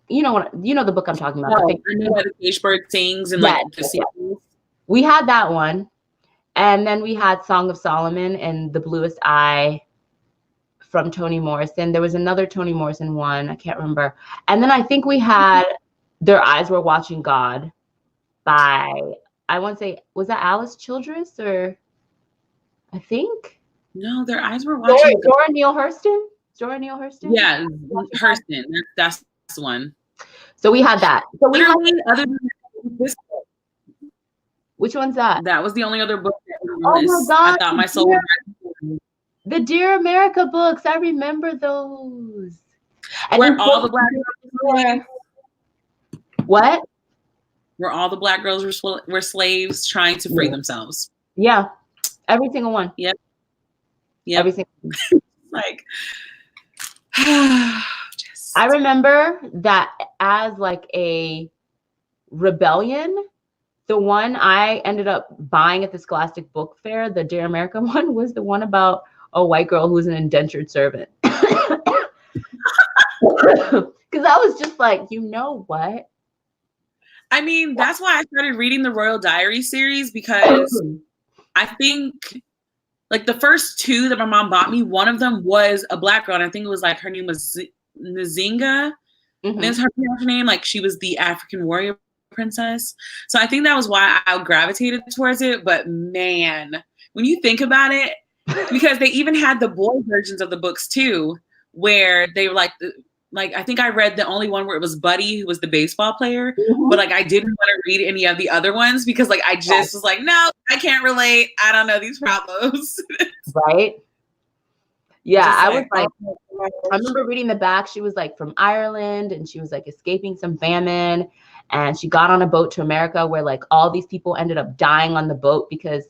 you know the book I'm talking about. Oh, I know that a Cage Bird Sings and like the sequels. We had that one. And then we had Song of Solomon and The Bluest Eye from Toni Morrison. There was another Toni Morrison one. I can't remember. And then I think we had Their Eyes Were Watching God by, I want to say, was that Alice Childress or I think? No, Their Eyes Were Watching God. Zora Neale Hurston? Zora Neale Hurston? Yeah, Hurston. That's the one. So we had that. So we literally, other than this book. Which one's that? That was the only other book that was on this. Oh my God. I thought my soul was the Dear America books. I remember those. And where all the Black girls were. What? Where all the Black girls were slaves trying to free themselves. Yeah. Every single one. Yep. Every single one. Like, I remember that as like a rebellion, the one I ended up buying at the Scholastic Book Fair, the Dear America one, was the one about a white girl who's an indentured servant. Because I was just like, you know what? I mean, that's why I started reading the Royal Diary series, because I think like the first two that my mom bought me, one of them was a Black girl. And I think it was like, her name was Nzinga. Is her name. Like, she was the African warrior princess. So I think that was why I gravitated towards it. But man, when you think about it, because they even had the boy versions of the books too, where they were like I think I read the only one where it was Buddy, who was the baseball player, but like I didn't want to read any of the other ones because like I just was like, no, I can't relate. I don't know these problems. Right? Yeah, Just I was like, I remember reading the back. She was like from Ireland and she was like escaping some famine, and she got on a boat to America where like all these people ended up dying on the boat because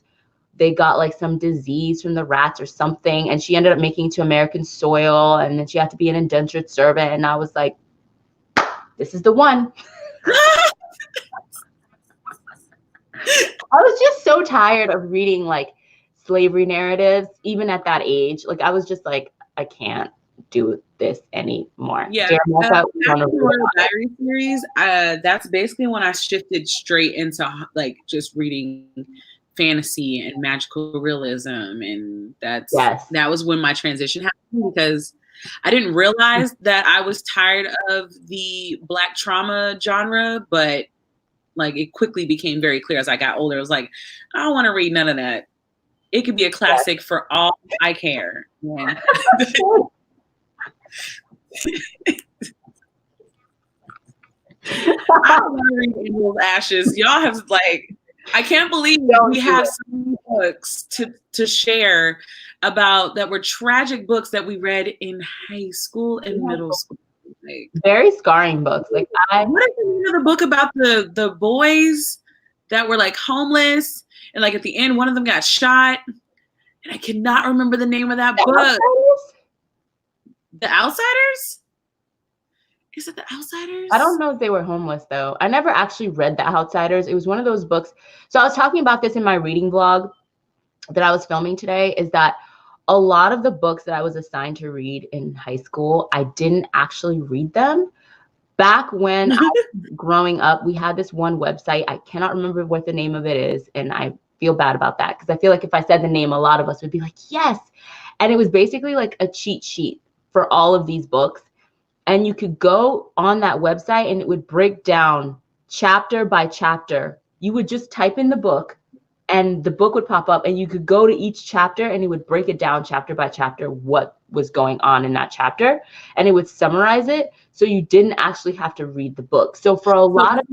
they got like some disease from the rats or something, and she ended up making it to American soil, and then she had to be an indentured servant. And I was like, this is the one. I was just so tired of reading like slavery narratives, even at that age. Like I was just like, I can't do this anymore. Yeah, the Diary series. That's basically when I shifted straight into like just reading fantasy and magical realism, and that was when my transition happened, because I didn't realize that I was tired of the Black trauma genre, but like it quickly became very clear as I got older. I was like, I don't want to read none of that. It could be a classic for all I care. Yeah. I don't want to read Angel's Ashes. Y'all have like, I can't believe we have so many books to share about that were tragic books that we read in high school and middle school. Like, very scarring books. Like what is the book about the boys that were like homeless and like at the end one of them got shot, and I cannot remember the name of that book. Outsiders? The Outsiders? Is it The Outsiders? I don't know if they were homeless though. I never actually read The Outsiders. It was one of those books. So I was talking about this in my reading vlog that I was filming today, is that a lot of the books that I was assigned to read in high school, I didn't actually read them. Back when I was growing up, we had this one website. I cannot remember what the name of it is, and I feel bad about that because I feel like if I said the name, a lot of us would be like, yes. And it was basically like a cheat sheet for all of these books. And you could go on that website and it would break down chapter by chapter. You would just type in the book and the book would pop up, and you could go to each chapter and it would break it down chapter by chapter what was going on in that chapter, and it would summarize it, so you didn't actually have to read the book. So for a lot of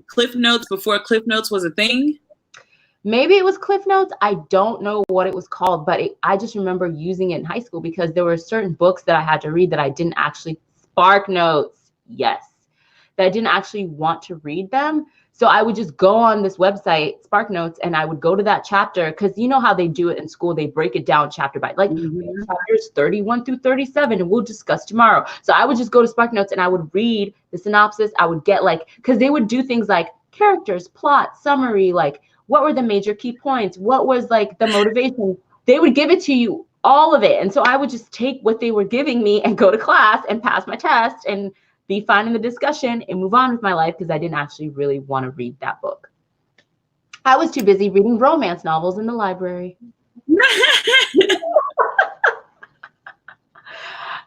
Cliff Notes, before Cliff Notes was a thing, maybe it was Cliff Notes, I don't know what it was called, but I just remember using it in high school because there were certain books that I had to read that I didn't actually Spark Notes, yes, that I didn't actually want to read them. So I would just go on this website, Spark Notes, and I would go to that chapter, because you know how they do it in school. They break it down chapter by like chapters 31 through 37, and we'll discuss tomorrow. So I would just go to Spark Notes and I would read the synopsis. I would get like, because they would do things like characters, plot, summary, like what were the major key points? What was like the motivation? They would give it to you, all of it. And so I would just take what they were giving me and go to class and pass my test and be fine in the discussion and move on with my life, because I didn't actually really want to read that book. I was too busy reading romance novels in the library.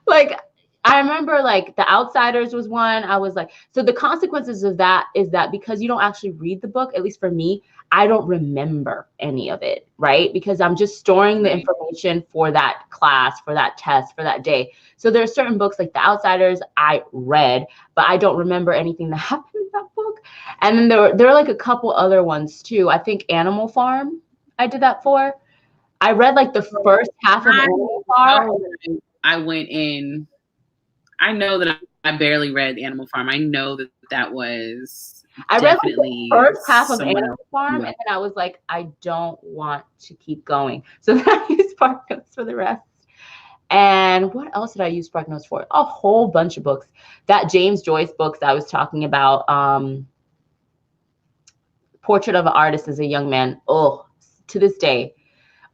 Like, I remember like The Outsiders was one. I was like, so the consequences of that is that because you don't actually read the book, at least for me, I don't remember any of it, right? Because I'm just storing the information for that class, for that test, for that day. So there are certain books like The Outsiders I read, but I don't remember anything that happened in that book. And then there are like a couple other ones too. I think Animal Farm, I did that for. I read like the first half of Animal Farm. I went in. I know that I barely read Animal Farm. I know that that was I read like definitely the first half of someone Animal else. Farm, and then I was like, I don't want to keep going. So then I used Spark Notes for the rest. And what else did I use Spark Notes for? A whole bunch of books. That James Joyce books I was talking about, Portrait of an Artist as a Young Man. Oh, to this day.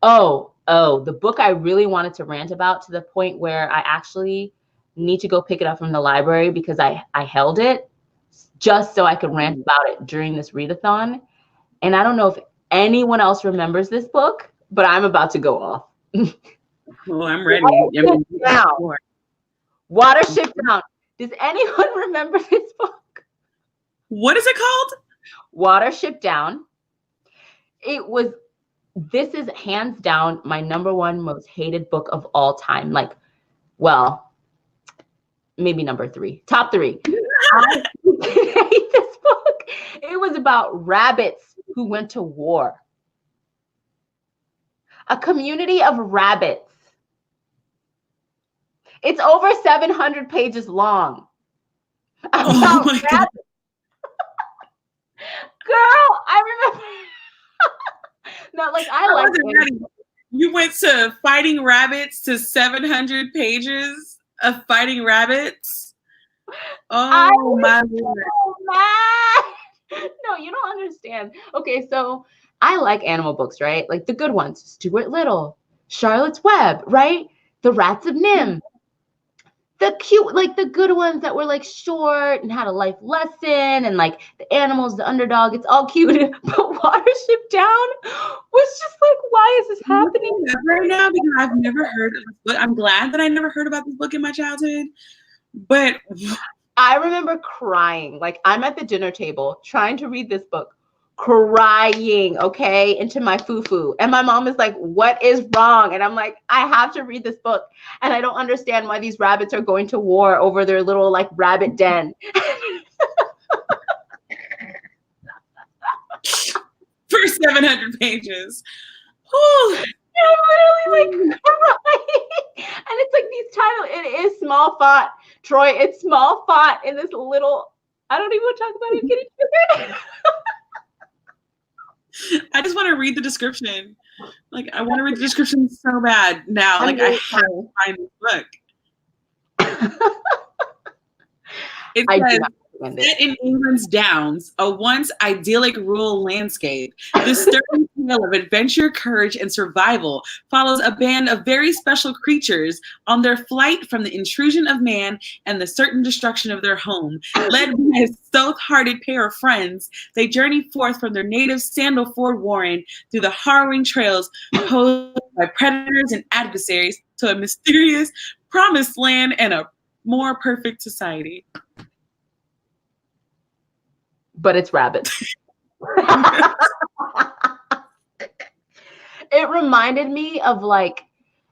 Oh, the book I really wanted to rant about, to the point where I actually need to go pick it up from the library because I held it just so I could rant about it during this readathon. And I don't know if anyone else remembers this book, but I'm about to go off. Oh, I'm ready. Watership Down. Does anyone remember this book? What is it called? Watership Down. This is hands down my #1 most hated book of all time. Like, well, maybe number 3, top 3. I hate this book. It was about rabbits who went to war. A community of rabbits. It's over 700 pages long. Oh my God. Girl, I remember. No, like I like it. You went to fighting rabbits to 700 pages of fighting rabbits. Oh my Lord. So mad. No, you don't understand. Okay, so I like animal books, right? Like the good ones, Stuart Little, Charlotte's Web, right? The Rats of Nim. The cute, like the good ones that were like short and had a life lesson, and like the animals, the underdog, it's all cute. But Watership Down was just like, why is this happening right now? Because I've never heard of this book. I'm glad that I never heard about this book in my childhood. But I remember crying. Like I'm at the dinner table trying to read this book, crying, okay, into my foo-foo. And my mom is like, what is wrong? And I'm like, I have to read this book. And I don't understand why these rabbits are going to war over their little like rabbit den. For 700 pages. I'm literally like crying. And it's like these titles, it is small font. Troy, it's small font in this little, I don't even want to talk about it. Getting triggered. I just want to read the description. Like, I want to read the description so bad now. Like, I have to find this book. It says, set in England's Downs, a once idyllic rural landscape, this stirring tale of adventure, courage, and survival follows a band of very special creatures on their flight from the intrusion of man and the certain destruction of their home. Led by a stout-hearted pair of friends, they journey forth from their native Sandalford Warren through the harrowing trails posed by predators and adversaries to a mysterious promised land and a more perfect society. But it's rabbits. It reminded me of, like,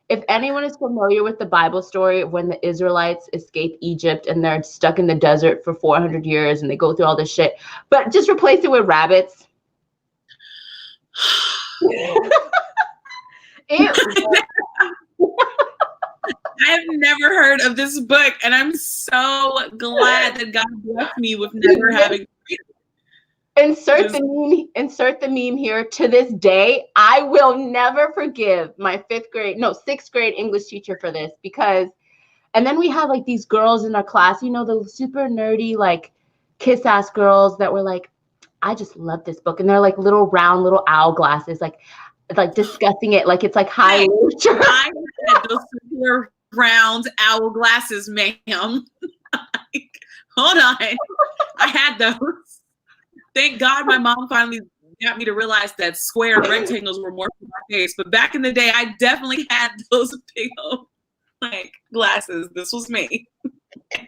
if anyone is familiar with the Bible story of when the Israelites escape Egypt and they're stuck in the desert for 400 years and they go through all this shit, but just replace it with rabbits. I have never heard of this book, and I'm so glad that God blessed me with never having. Insert the meme here. To this day, I will never forgive my 6th grade English teacher for this, because, and then we had like these girls in our class, you know, the super nerdy, like kiss ass girls that were like, I just love this book. And they're like little round, little owl glasses, like discussing it like it's like high literature. I had those super round owl glasses, ma'am. Like, hold on. I had those. Thank God my mom finally got me to realize that square rectangles were more for my face. But back in the day, I definitely had those big old like glasses. This was me. And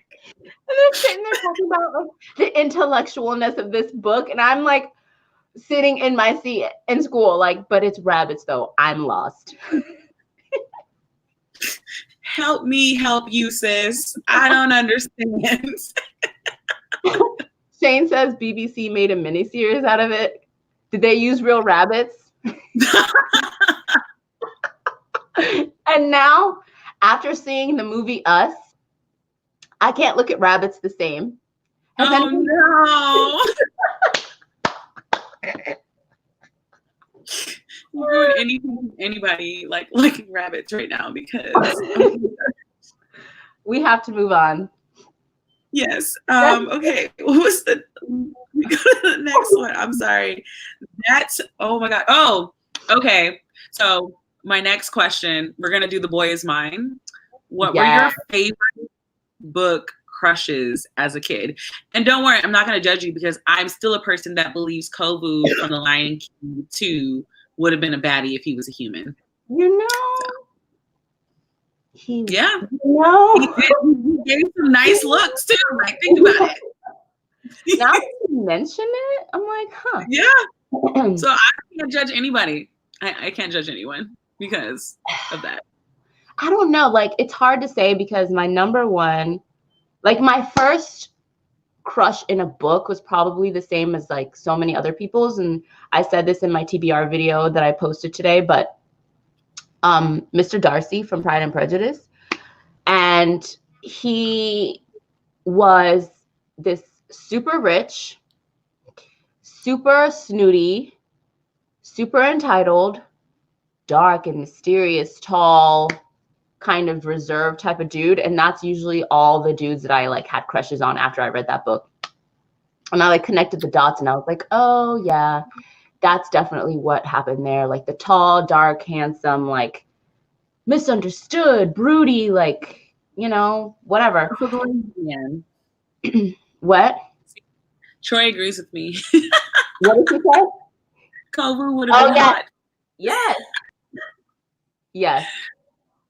they're sitting there talking about like the intellectualness of this book, and I'm like sitting in my seat in school, like, but it's rabbits though. I'm lost. Help me help you, sis. I don't understand. Shane says BBC made a miniseries out of it. Did they use real rabbits? And now, after seeing the movie Us, I can't look at rabbits the same. Oh no. You ruin anybody like licking rabbits right now because we have to move on. yes. Okay. What was the we go to the next one? I'm sorry. That's oh my god. Oh, okay. So my next question, we're gonna do The Boy Is Mine. What were your favorite book crushes as a kid? And don't worry, I'm not gonna judge you because I'm still a person that believes Kovu from The Lion King 2 would have been a baddie if he was a human. You know. So. He Yeah. No. He gave some nice looks too. Like, think about it. Now that you mention it, I'm like, huh. Yeah. So I can't judge anybody. I can't judge anyone because of that. I don't know. Like, it's hard to say because my number one, like my first crush in a book was probably the same as like so many other people's. And I said this in my TBR video that I posted today, but Mr. Darcy from Pride and Prejudice. And he was this super rich, super snooty, super entitled, dark and mysterious, tall, kind of reserved type of dude. And that's usually all the dudes that I like had crushes on after I read that book. And I like connected the dots and I was like, oh yeah, that's definitely what happened there. Like the tall, dark, handsome, like misunderstood, broody, like, you know, whatever. What? Troy agrees with me. What did you say? Kovu would have been hot. Yes. Yes.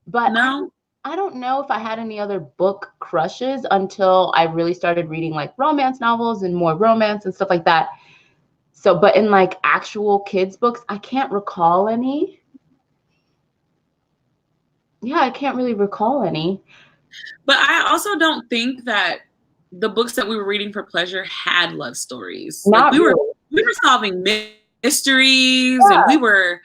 But no, I don't know if I had any other book crushes until I really started reading like romance novels and more romance and stuff like that. So, but in like actual kids books, I can't recall any. Yeah, I can't really recall any. But I also don't think that the books that we were reading for pleasure had love stories. Not like we really. were solving mysteries and we were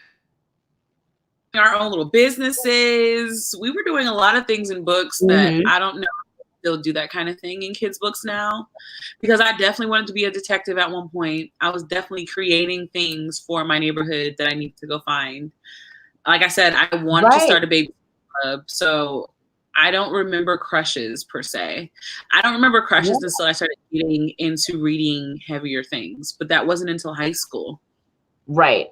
our own little businesses. We were doing a lot of things in books that I don't know if they'll do that kind of thing in kids' books now. Because I definitely wanted to be a detective at one point. I was definitely creating things for my neighborhood that I need to go find. Like I said, I wanted to start a baby club. So I don't remember crushes per se. I don't remember crushes until I started getting into reading heavier things. But that wasn't until high school. Right.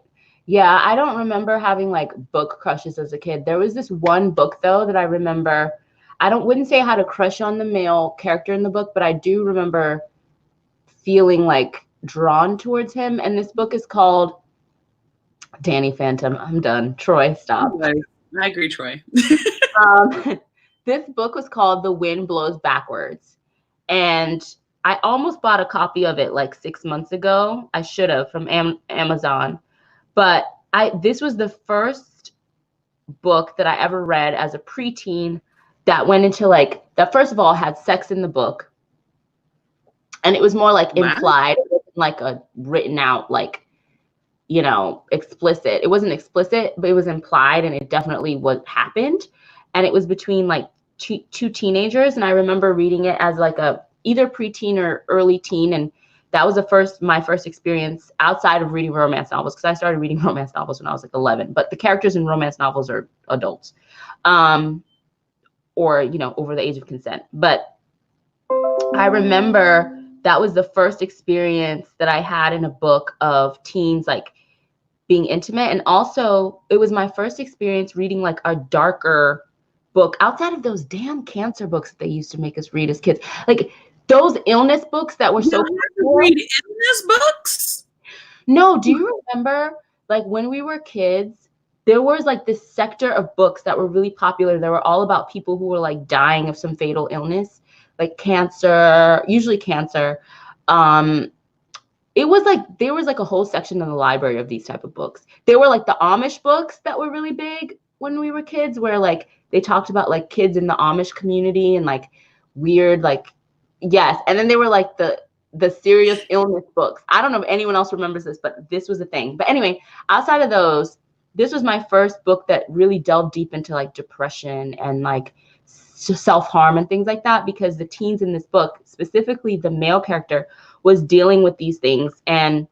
Yeah, I don't remember having like book crushes as a kid. There was this one book though that I remember. Wouldn't say I had a crush on the male character in the book, but I do remember feeling like drawn towards him. And this book is called Danny Phantom. I'm done. Troy, stop. I agree, Troy. This book was called The Wind Blows Backwards. And I almost bought a copy of it like 6 months ago. I should have from Amazon. But this was the first book that I ever read as a preteen that went into like, that first of all had sex in the book. And it was more like implied, it wasn't like a written out, like, you know, explicit. It wasn't explicit, but it was implied and it definitely happened. And it was between like two teenagers. And I remember reading it as like either preteen or early teen. And that was my first experience outside of reading romance novels, because I started reading romance novels when I was like 11. But the characters in romance novels are adults, or, you know, over the age of consent. But I remember that was the first experience that I had in a book of teens like being intimate. And also it was my first experience reading like a darker book outside of those damn cancer books that they used to make us read as kids. Like those illness books that were so cool. Read illness books? No, do you remember like when we were kids, there was like this sector of books that were really popular. They were all about people who were like dying of some fatal illness, like cancer, usually cancer. It was like, there was like a whole section in the library of these type of books. There were like the Amish books that were really big when we were kids, where like they talked about like kids in the Amish community and like weird, like, yes. And then they were like the serious illness books. I don't know if anyone else remembers this, but this was a thing. But anyway, outside of those, this was my first book that really delved deep into like depression and like self-harm and things like that, because the teens in this book, specifically the male character, was dealing with these things, and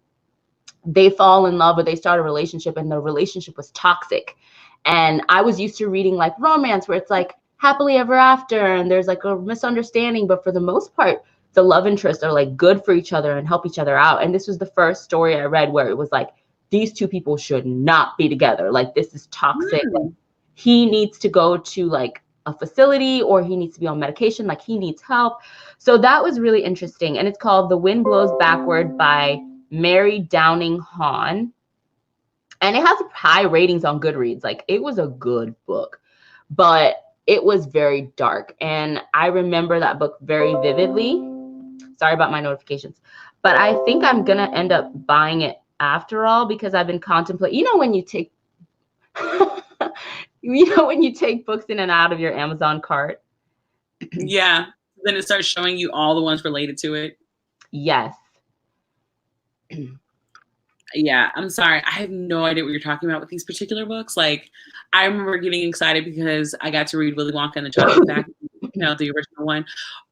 they fall in love or they start a relationship and the relationship was toxic. And I was used to reading like romance where it's like happily ever after and there's like a misunderstanding, but for the most part the love interests are like good for each other and help each other out. And this was the first story I read where it was like, these two people should not be together, like this is toxic. Like, he needs to go to like a facility or he needs to be on medication, like he needs help. So that was really interesting, and it's called The Wind Blows Backward by Mary Downing Hahn, and it has high ratings on Goodreads. Like, it was a good book, but it was very dark, and I remember that book very vividly. Sorry about my notifications, but I think I'm gonna end up buying it after all, because I've been contemplating, when you take when you take books in and out of your Amazon cart. Yeah, then it starts showing you all the ones related to it. Yes. Yeah, I'm sorry. I have no idea what you're talking about with these particular books. Like, I remember getting excited because I got to read Willy Wonka and the Chocolate Factory, the original one.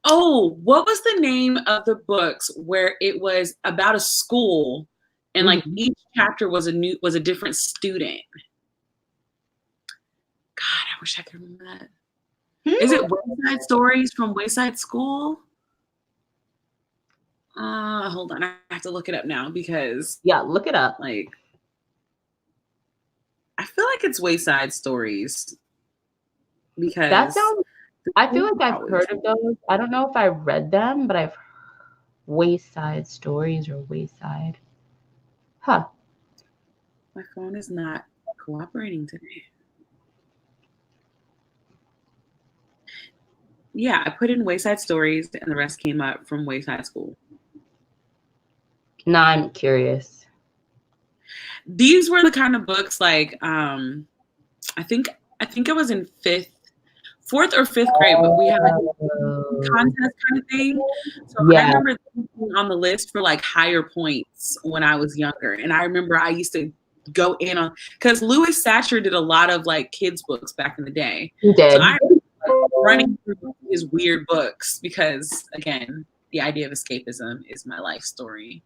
Oh, what was the name of the books where it was about a school and like each chapter was a different student? God, I wish I could remember that. Is it Wayside Stories from Wayside School? Hold on. I have to look it up now because look it up. Like, I feel like it's Wayside Stories because that sounds. I feel like I've heard of those. I don't know if I read them, but I've Wayside Stories or Wayside. Huh. My phone is not cooperating today. Yeah, I put in Wayside Stories and the rest came up from Wayside School. Now I'm curious. These were the kind of books like I think I was in fourth or fifth grade, but we had like a contest kind of thing. So I remember being on the list for like higher points when I was younger. And I remember I used to go in on, because Louis Satcher did a lot of like kids books back in the day. He did. So I remember like running through his weird books because, again, the idea of escapism is my life story.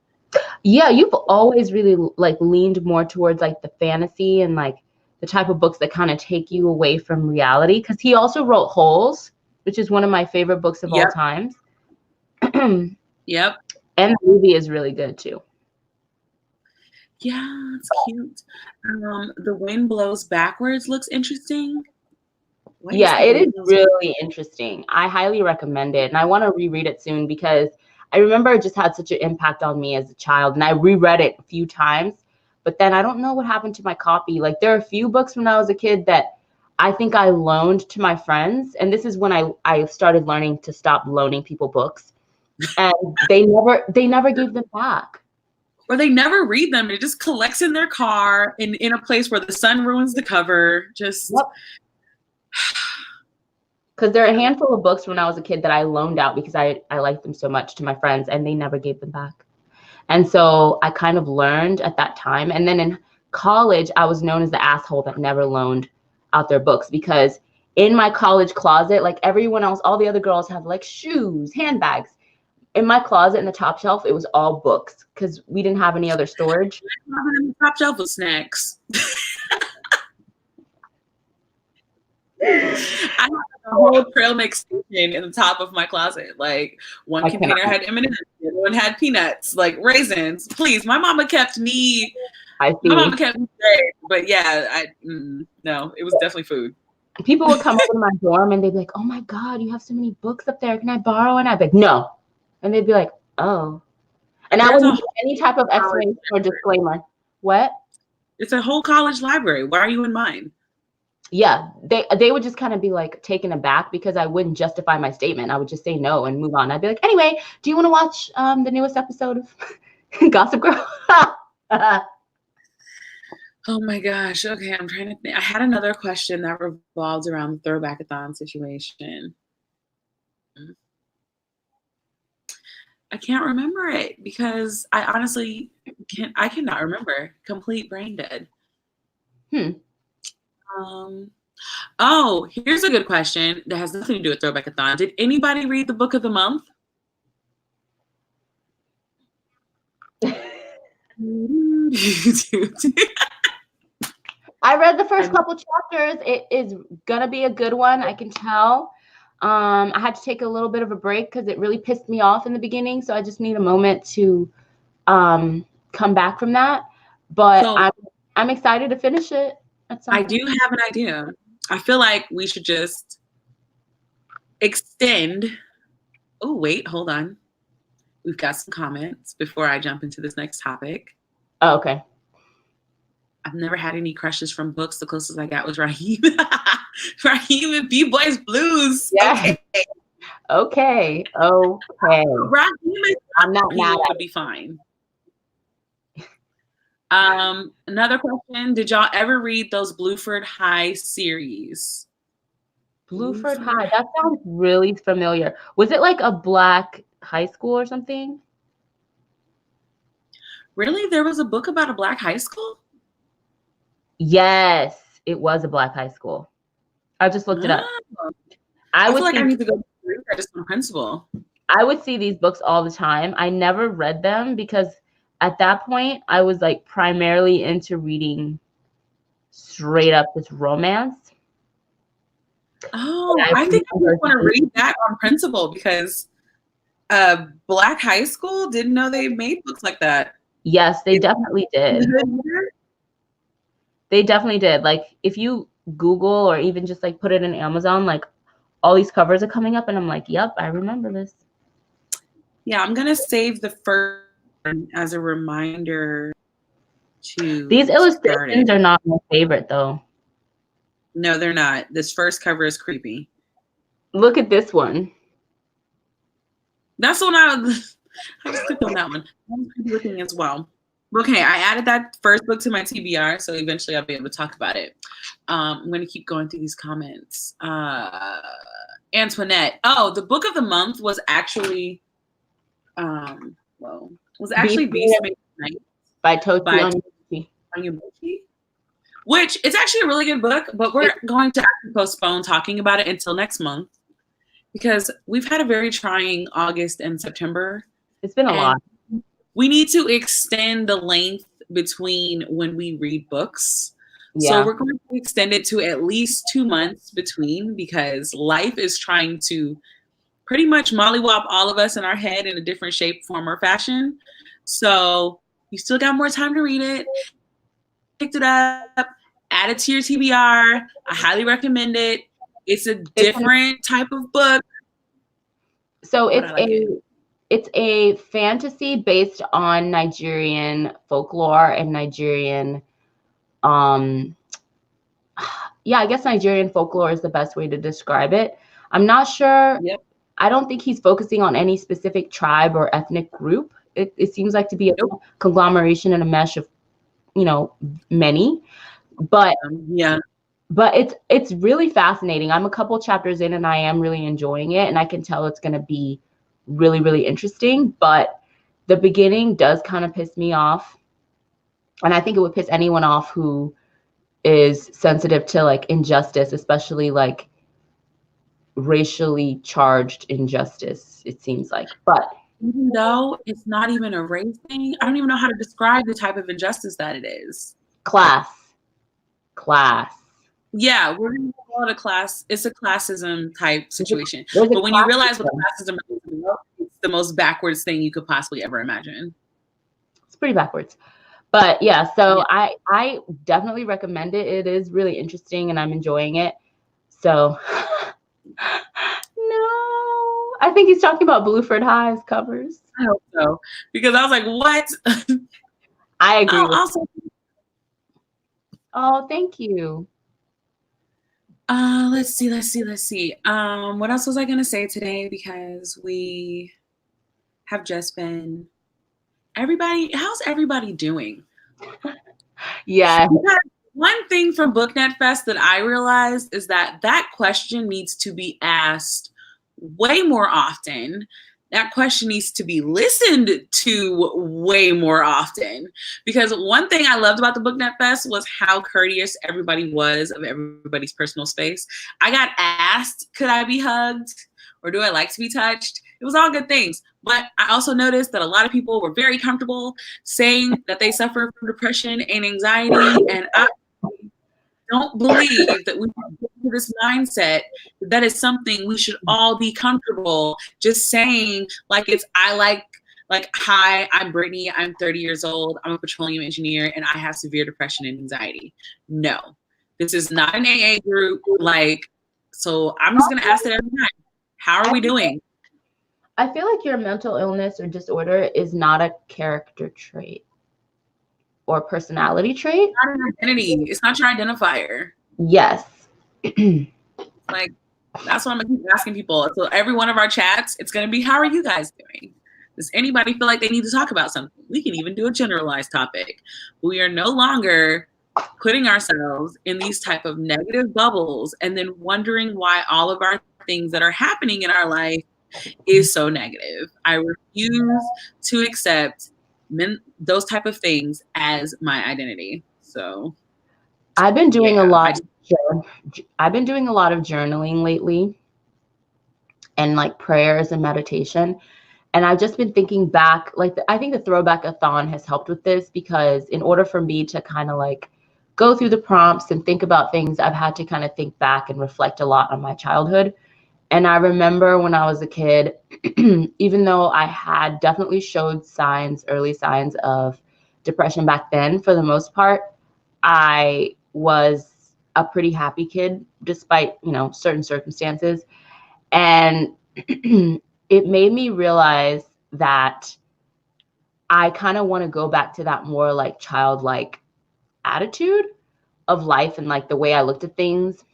Yeah, you've always really like leaned more towards like the fantasy and like the type of books that kind of take you away from reality. Because he also wrote Holes, which is one of my favorite books of all times. Yep. And the movie is really good too. Yeah, it's cute. The Wind Blows Backwards looks interesting. Yeah, it is really interesting. I highly recommend it. And I want to reread it soon because I remember it just had such an impact on me as a child. And I reread it a few times, but then I don't know what happened to my copy. Like, there are a few books when I was a kid that I think I loaned to my friends. And this is when I started learning to stop loaning people books. And they never gave them back. Or they never read them. It just collects in their car in a place where the sun ruins the cover. Just because there are a handful of books when I was a kid that I loaned out because I liked them so much to my friends, and they never gave them back. And so I kind of learned at that time. And then in college, I was known as the asshole that never loaned out their books, because in my college closet, like everyone else, all the other girls have like shoes, handbags. In my closet, in the top shelf, it was all books because we didn't have any other storage. In the top shelf was snacks. I had a whole trail mix station in the top of my closet. Like, one container had M&M's, the other one had peanuts, like raisins. Please, my mama kept me. My mama kept me safe, but yeah, no, it was definitely food. People would come over to my dorm and they'd be like, "Oh my God, you have so many books up there. Can I borrow?" And I'd be like, "No." And they'd be like, "Oh." And I wouldn't give any type of explanation or disclaimer. What? It's a whole college library. Why are you in mine? Yeah, they would just kind of be like taken aback because I wouldn't justify my statement. I would just say no and move on. I'd be like, "Anyway, do you want to watch the newest episode of Gossip Girl?" Oh my gosh. Okay, I'm trying to think. I had another question that revolves around the throwback-a-thon situation. I can't remember it because I honestly cannot remember. Complete brain dead. Oh, here's a good question that has nothing to do with Throwback-a-thon. Did anybody read the book of the month? I read the first couple chapters. It is gonna be a good one. I can tell. I had to take a little bit of a break because it really pissed me off in the beginning. So I just need a moment to come back from that. But So, I'm excited to finish it at some point. I do have an idea. I feel like we should just extend. Oh, wait, hold on. We've got some comments before I jump into this next topic. Oh, okay. I've never had any crushes from books. The closest I got was Raheem. Raheem and B-Boys Blues. Yeah. Okay. Raheem is I'm not mad would be fine. Another question. Did y'all ever read those Blueford High series? Blueford High. That sounds really familiar. Was it like a black high school or something? Really? There was a book about a black high school? Yes, it was a black high school. I just looked it up. I feel like I need to go through that just on principle. I would see these books all the time. I never read them because at that point I was like primarily into reading straight up this romance. Oh, I think I want to read that on principle because black high school didn't know they made books like that. Yes, they definitely did. They definitely did. Like if you Google or even just like put it in Amazon, like all these covers are coming up and I'm like, yep, I remember this. Yeah, I'm going to save the first one as a reminder to These illustrations are not my favorite though. No, they're not. This first cover is creepy. Look at this one. That's the one I just clicked on that one. I'm looking as well. Okay, I added that first book to my TBR, so eventually I'll be able to talk about it. I'm going to keep going through these comments. Antoinette. Oh, the book of the month was actually, Beast Made Night by Tochi Onyebuchi. Which it's actually a really good book, but we're going to postpone talking about it until next month because we've had a very trying August and September. It's been a lot. We need to extend the length between when we read books. Yeah. So we're going to extend it to at least 2 months between because life is trying to pretty much mollywop all of us in our head in a different shape, form, or fashion. So you still got more time to read it. Picked it up, add it to your TBR. I highly recommend it. It's a different type of book. So it's a fantasy based on Nigerian folklore and Nigerian, I guess Nigerian folklore is the best way to describe it. I'm not sure. Yep. I don't think he's focusing on any specific tribe or ethnic group. It seems like to be a conglomeration and a mesh of, many. But it's really fascinating. I'm a couple chapters in and I am really enjoying it, and I can tell it's going to be really, really interesting, but the beginning does kind of piss me off. And I think it would piss anyone off who is sensitive to like injustice, especially like racially charged injustice, it seems like. But even though it's not even a race thing, I don't even know how to describe the type of injustice that it is. Class. Yeah, we're going to call it a class. It's a classism type situation. But when you realize what classism is, it's the most backwards thing you could possibly ever imagine. It's pretty backwards. But yeah, so yeah. I definitely recommend it. It is really interesting and I'm enjoying it. So no, I think he's talking about Blueford High's covers. I hope so. Because I was like, what? I agree. Oh, thank you. Let's see. What else was I going to say today? Because we have just been how's everybody doing? Yeah. Because one thing from Booknet Fest that I realized is that question needs to be asked way more often that question needs to be listened to way more often. Because one thing I loved about the Booknet Fest was how courteous everybody was of everybody's personal space. I got asked, could I be hugged? Or do I like to be touched? It was all good things. But I also noticed that a lot of people were very comfortable saying that they suffer from depression and anxiety. And I don't believe that we get into this mindset that is something we should all be comfortable just saying, like it's hi, I'm Brittany, I'm 30 years old, I'm a petroleum engineer, and I have severe depression and anxiety. No, this is not an AA group. So I'm just gonna ask it every time. How are we doing? I feel like your mental illness or disorder is not a character trait or personality trait. It's not an identity. It's not your identifier. Yes. Like, that's what I'm gonna keep asking people. So every one of our chats, it's gonna be, how are you guys doing? Does anybody feel like they need to talk about something? We can even do a generalized topic. We are no longer putting ourselves in these type of negative bubbles and then wondering why all of our things that are happening in our life is so negative. I refuse to accept those type of things as my identity. So I've been doing a lot. I've been doing a lot of journaling lately, and like prayers and meditation. And I've just been thinking back, I think the throwback-a-thon has helped with this, because in order for me to kind of like go through the prompts and think about things, I've had to kind of think back and reflect a lot on my childhood. And I remember when I was a kid, even though I had definitely showed early signs of depression back then, for the most part, I was a pretty happy kid despite, certain circumstances. And it made me realize that I kind of want to go back to that more like childlike attitude of life, and like the way I looked at things,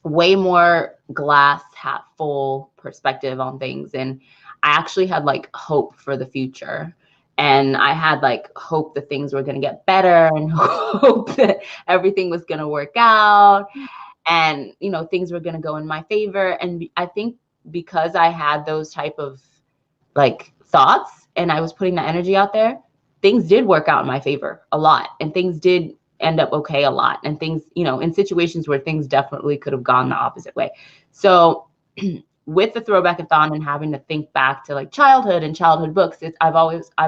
way more glass half full perspective on things. And I actually had like hope for the future. And I had like hope that things were going to get better, and hope that everything was going to work out, and, things were going to go in my favor. And I think because I had those type of like thoughts and I was putting that energy out there, things did work out in my favor a lot, and things did end up okay a lot, and things, in situations where things definitely could have gone the opposite way. So with the throwback-a-thon and having to think back to like childhood and childhood books, I've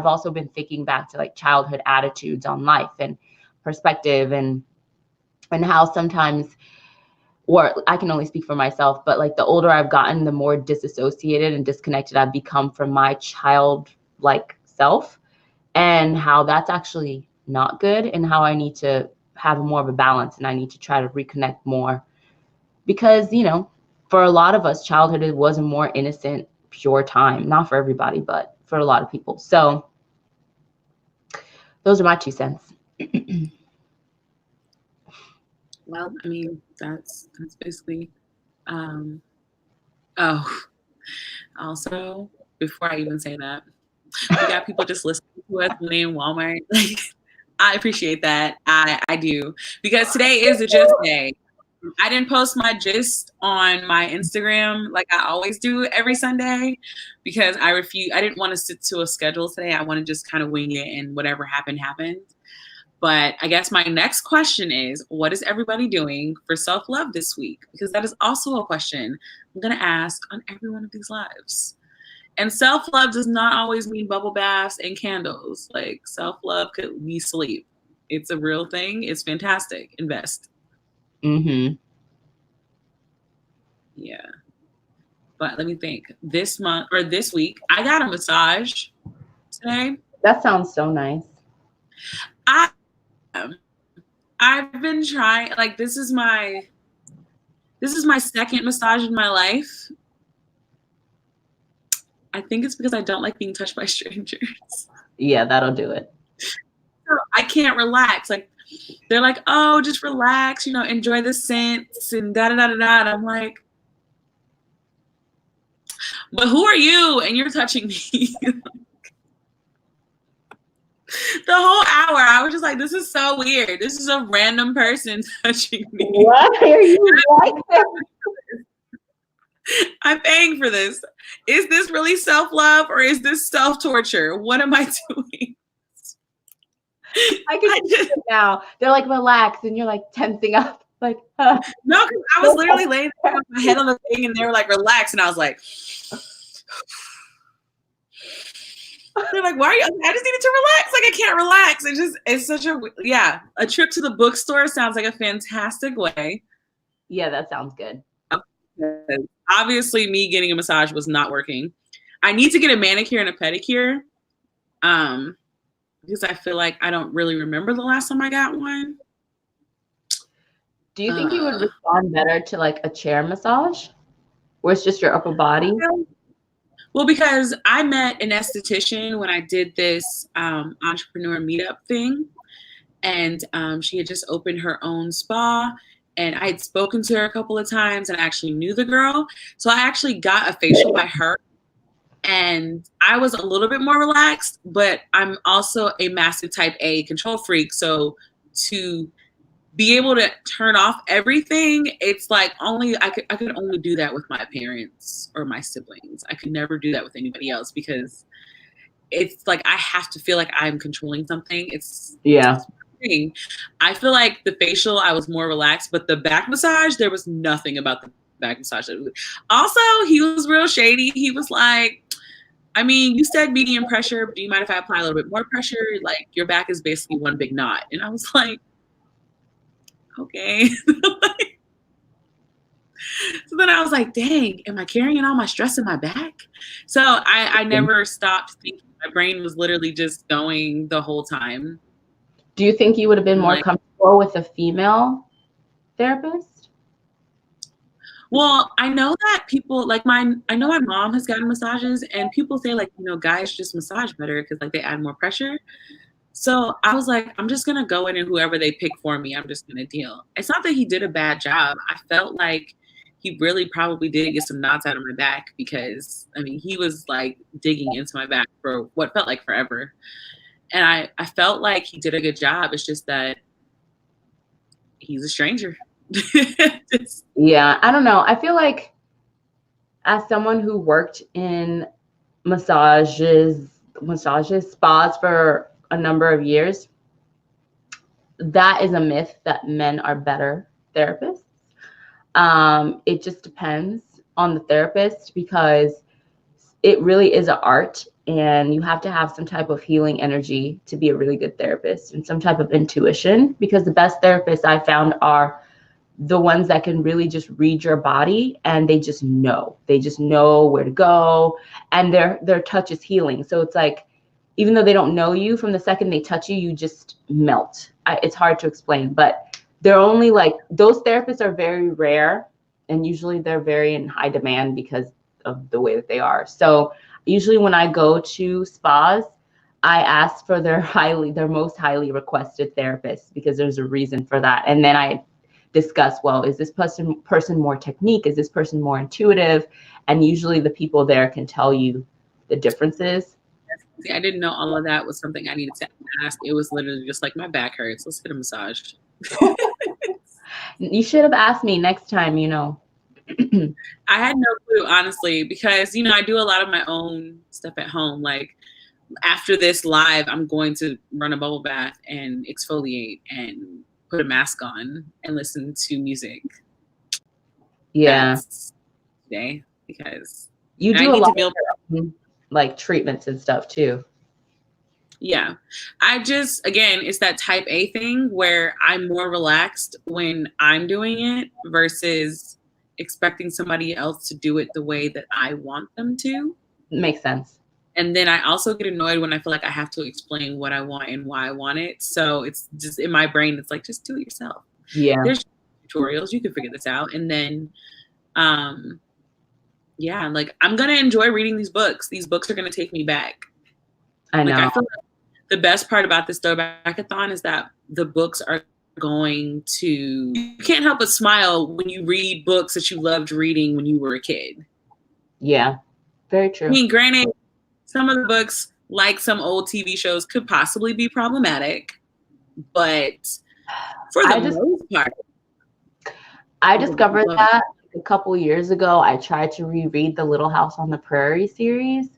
also been thinking back to like childhood attitudes on life and perspective, and how sometimes, or I can only speak for myself, but like the older I've gotten, the more disassociated and disconnected I've become from my childlike self, and how that's actually not good, and how I need to have more of a balance, and I need to try to reconnect more, because, for a lot of us, childhood was a more innocent, pure time. Not for everybody, but for a lot of people. So those are my 2 cents. Well, I mean, that's basically, also, before I even say that, we got people just listening to us when they're in Walmart. Like, I appreciate that. I do. Because today is a gist day. I didn't post my gist on my Instagram like I always do every Sunday, because I didn't want to stick to a schedule today. I want to just kind of wing it, and whatever happened. But I guess my next question is, what is everybody doing for self-love this week? Because that is also a question I'm going to ask on every one of these lives. And self-love does not always mean bubble baths and candles. Like, self-love could be sleep. It's a real thing. It's fantastic. Invest. Mm-hmm. Yeah. But let me think. This week, I got a massage today. That sounds so nice. I've been trying, like, this is my second massage in my life. I think it's because I don't like being touched by strangers. Yeah, that'll do it. I can't relax. Like, they're like, oh, just relax, enjoy the scents and da-da-da-da-da. And I'm like, but who are you? And you're touching me. The whole hour, I was just like, this is so weird. This is a random person touching me. Why are you like that? I'm paying for this. Is this really self-love or is this self-torture? What am I doing? I can see it now. They're like, relax, and you're like tensing up. Like, no, because I was literally laying there with my head on the thing and they were like, relax. And I was like, they're like, why are you? I just needed to relax. Like, I can't relax. It's such a trip to the bookstore sounds like a fantastic way. Yeah, that sounds good. Obviously, me getting a massage was not working. I need to get a manicure and a pedicure. Because I feel like I don't really remember the last time I got one. Do you think you would respond better to like a chair massage where it's just your upper body? Well, because I met an esthetician when I did this entrepreneur meetup thing, and she had just opened her own spa, and I had spoken to her a couple of times, and I actually knew the girl. So I actually got a facial by her, and I was a little bit more relaxed, but I'm also a massive type A control freak. So to be able to turn off everything, it's like I could only do that with my parents or my siblings. I could never do that with anybody else because it's like I have to feel like I'm controlling something. It's I feel like the facial I was more relaxed, but the back massage, there was nothing about the back massage. Also, he was real shady. He was like, I mean, you said medium pressure, but do you mind if I apply a little bit more pressure? Like, your back is basically one big knot. And I was like, okay. So then I was like, dang, am I carrying all my stress in my back? So I never stopped thinking. My brain was literally just going the whole time. Do you think you would have been more comfortable with a female therapist? Well, I know that people like I know my mom has gotten massages and people say like, you know, guys just massage better because like they add more pressure. So I was like, I'm just going to go in and whoever they pick for me, I'm just going to deal. It's not that he did a bad job. I felt like he really probably did get some knots out of my back because, I mean, he was like digging into my back for what felt like forever. And I felt like he did a good job. It's just that he's a stranger. Yeah, I don't know. I feel like as someone who worked in massages, spas for a number of years, that is a myth that men are better therapists. It just depends on the therapist because it really is an art and you have to have some type of healing energy to be a really good therapist and some type of intuition, because the best therapists I found are the ones that can really just read your body and they just know where to go, and their touch is healing. So it's like, even though they don't know you, from the second they touch you, you just melt. It's hard to explain, but they're only like, those therapists are very rare, and usually they're very in high demand because of the way that they are. So usually when I go to spas, I ask for their most highly requested therapist because there's a reason for that. And then I discuss, well, is this person more technique? Is this person more intuitive? And usually the people there can tell you the differences. See, I didn't know all of that was something I needed to ask. It was literally just like, my back hurts. Let's get a massage. You should have asked me next time, you know. I had no clue, honestly, because, you know, I do a lot of my own stuff at home. Like after this live, I'm going to run a bubble bath and exfoliate and put a mask on and listen to music. Yeah. Today, because you do a lot of like treatments and stuff too. Yeah. Again, it's that type A thing where I'm more relaxed when I'm doing it versus expecting somebody else to do it the way that I want them to. Makes sense. And then I also get annoyed when I feel like I have to explain what I want and why I want it. So it's just in my brain, it's like, just do it yourself. Yeah. There's tutorials, you can figure this out. And then, yeah, like I'm going to enjoy reading these books. These books are going to take me back. I know. Like, I feel like the best part about this Throwback-a-thon is that the books are going to, you can't help but smile when you read books that you loved reading when you were a kid. Yeah, very true. I mean, granted, some of the books, like some old TV shows, could possibly be problematic, but for the most part. I discovered that a couple years ago, I tried to reread the Little House on the Prairie series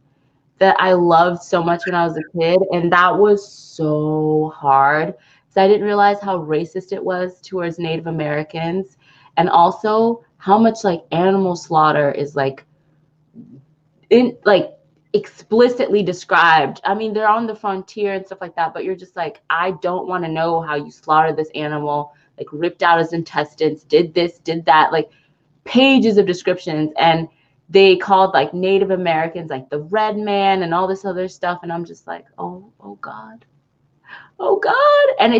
that I loved so much when I was a kid. And that was so hard. So I didn't realize how racist it was towards Native Americans. And also how much like animal slaughter is like explicitly described. I mean, they're on the frontier and stuff like that, but you're just like, I don't want to know how you slaughtered this animal, like ripped out his intestines, did this, did that, like pages of descriptions. And they called like Native Americans like the red man and all this other stuff. And I'm just like, oh God. Oh God. And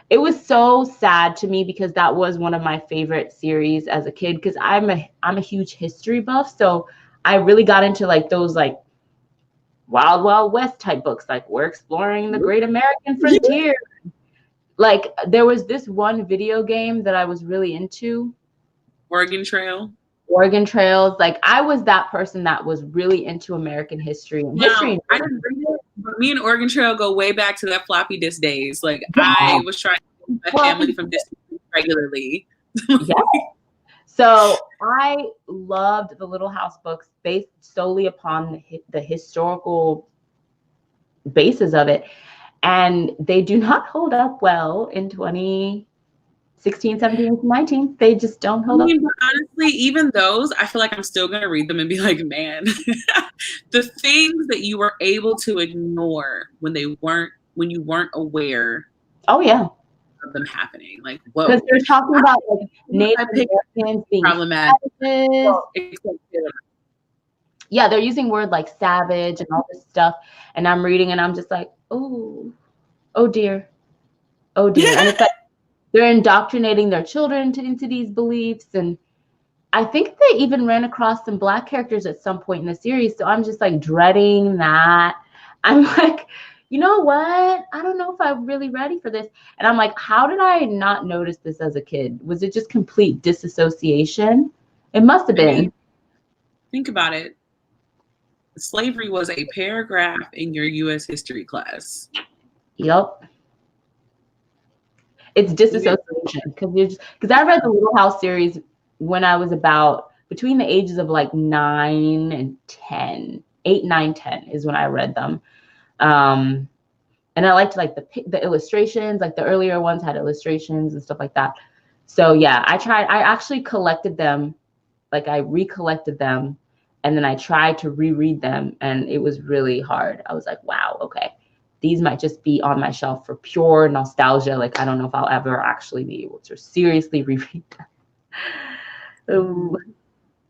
it was so sad to me because that was one of my favorite series as a kid, because I'm a huge history buff. So I really got into like those like Wild Wild West type books, like we're exploring the great American frontier. Like there was this one video game that I was really into. Oregon Trail. Oregon Trails. Like I was that person that was really into American history. And history. I didn't read it, but me and Oregon Trail go way back to that floppy disk days. Like I was trying to get my family from disk regularly. Yeah. So I loved the Little House books based solely upon the historical basis of it. And they do not hold up well in 2016, 17, 19. They just don't hold up. Honestly, even those, I feel like I'm still going to read them and be like, man, the things that you were able to ignore when you weren't aware. Oh, yeah. Of them happening, like whoa, because they're talking about like Native Americans being problematic. Yeah, they're using words like savage and all this stuff, and I'm reading and I'm just like, oh dear. And it's like they're indoctrinating their children into these beliefs. And I think they even ran across some Black characters at some point in the series, so I'm just like dreading that. I'm like, you know what? I don't know if I'm really ready for this. And I'm like, how did I not notice this as a kid? Was it just complete disassociation? It must have been. I mean, think about it. Slavery was a paragraph in your U.S. history class. Yep. It's disassociation because I read the Little House series when I was about between the ages of like 9 and 10. 8, 9, 10 is when I read them. And I liked like the illustrations, like the earlier ones had illustrations and stuff like that. So yeah, I actually collected them, like I recollected them, and then I tried to reread them, and it was really hard. I was like, wow, okay, these might just be on my shelf for pure nostalgia. Like I don't know if I'll ever actually be able to seriously reread them.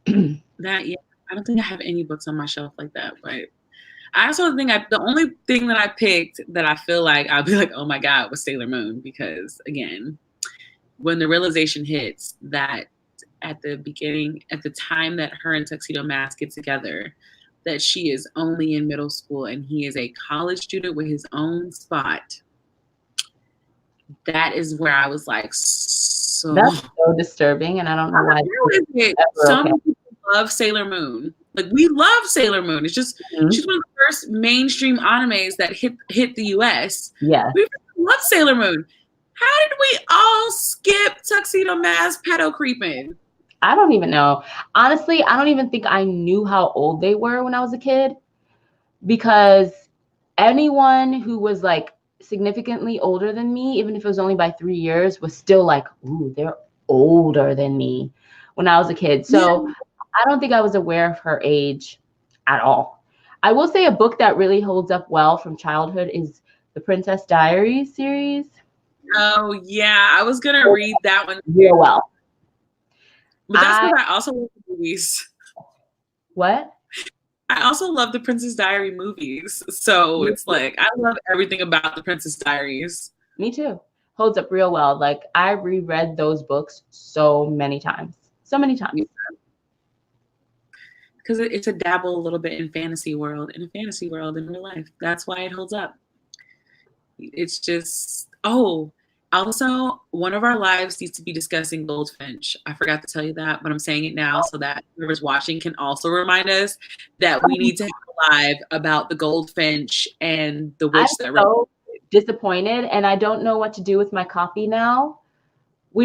I don't think I have any books on my shelf like that, but I also think the only thing that I picked that I feel like I'll be like, oh my God, was Sailor Moon. Because again, when the realization hits that at the time that her and Tuxedo Mask get together, that she is only in middle school and he is a college student with his own spot. That is where I was like, that's so disturbing. And I don't know why. Some people love Sailor Moon. Like we love Sailor Moon. It's just she's one of the first mainstream animes that hit the US. Yeah. We love Sailor Moon. How did we all skip Tuxedo Mask pedo creeping? I don't even know. Honestly, I don't even think I knew how old they were when I was a kid, because anyone who was like significantly older than me, even if it was only by 3 years, was still like, ooh, they're older than me when I was a kid. So yeah. I don't think I was aware of her age at all. I will say a book that really holds up well from childhood is the Princess Diaries series. Oh, yeah. I was going to read that one real well. But that's because I also love the movies. What? I also love the Princess Diary movies. So it's like, I love everything about the Princess Diaries. Me too. Holds up real well. Like I reread those books so many times. So many times. Because it's a dabble a little bit in fantasy world, in real life. That's why it holds up. It's just, also, one of our lives needs to be discussing Goldfinch. I forgot to tell you that, but I'm saying it now so that whoever's watching can also remind us that we need to have a live about the Goldfinch and the witch that so disappointed, and I don't know what to do with my copy now.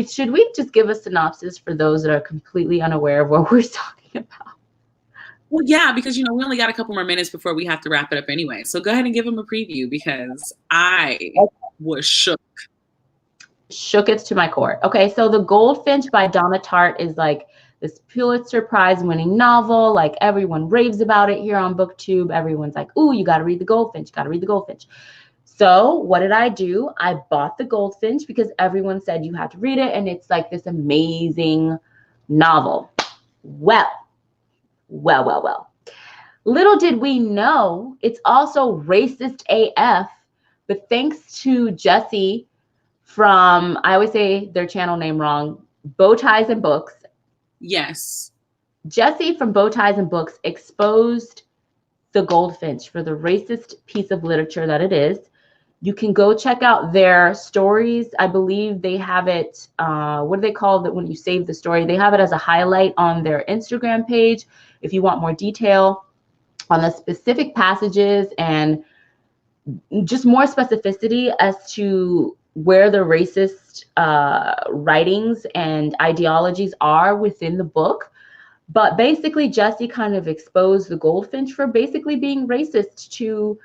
Should we just give a synopsis for those that are completely unaware of what we're talking about? Well, yeah, because, we only got a couple more minutes before we have to wrap it up anyway. So go ahead and give them a preview because I was shook. Shook it to my core. Okay, so The Goldfinch by Donna Tartt is like this Pulitzer Prize winning novel. Like everyone raves about it here on BookTube. Everyone's like, ooh, you got to read The Goldfinch, got to read The Goldfinch. So what did I do? I bought The Goldfinch because everyone said you had to read it, and it's like this amazing novel. Well. Little did we know, it's also racist AF, but thanks to Jesse from, I always say their channel name wrong, Bow Ties and Books. Yes. Jesse from Bow Ties and Books exposed The Goldfinch for the racist piece of literature that it is. You can go check out their stories. I believe they have it, what do they call it when you save the story? They have it as a highlight on their Instagram page if you want more detail on the specific passages and just more specificity as to where the racist writings and ideologies are within the book. But basically, Jesse kind of exposed the Goldfinch for basically being racist to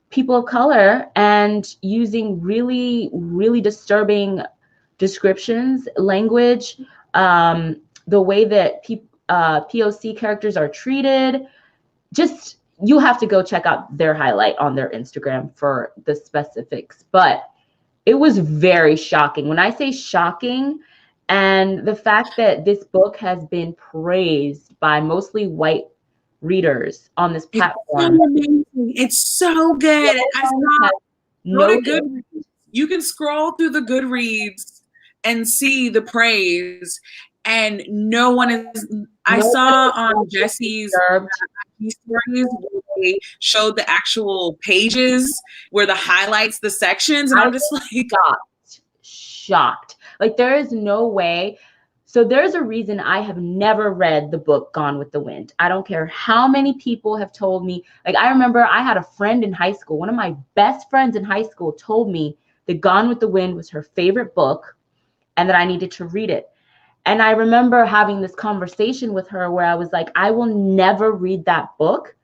people of color and using really, really disturbing descriptions, language, the way that POC characters are treated. Just, you have to go check out their highlight on their Instagram for the specifics. But it was very shocking. When I say shocking, and the fact that this book has been praised by mostly white readers on this platform. It's so amazing. It's so good. I saw Goodreads. You can scroll through the Goodreads and see the praise, and no one is. I saw on Jesse's stories they showed the actual pages where the highlights, the sections, and I'm just like shocked. Like there is no way. So there's a reason I have never read the book Gone with the Wind. I don't care how many people have told me. Like I remember I had a friend in high school. One of my best friends in high school told me that Gone with the Wind was her favorite book and that I needed to read it. And I remember having this conversation with her where I was like, I will never read that book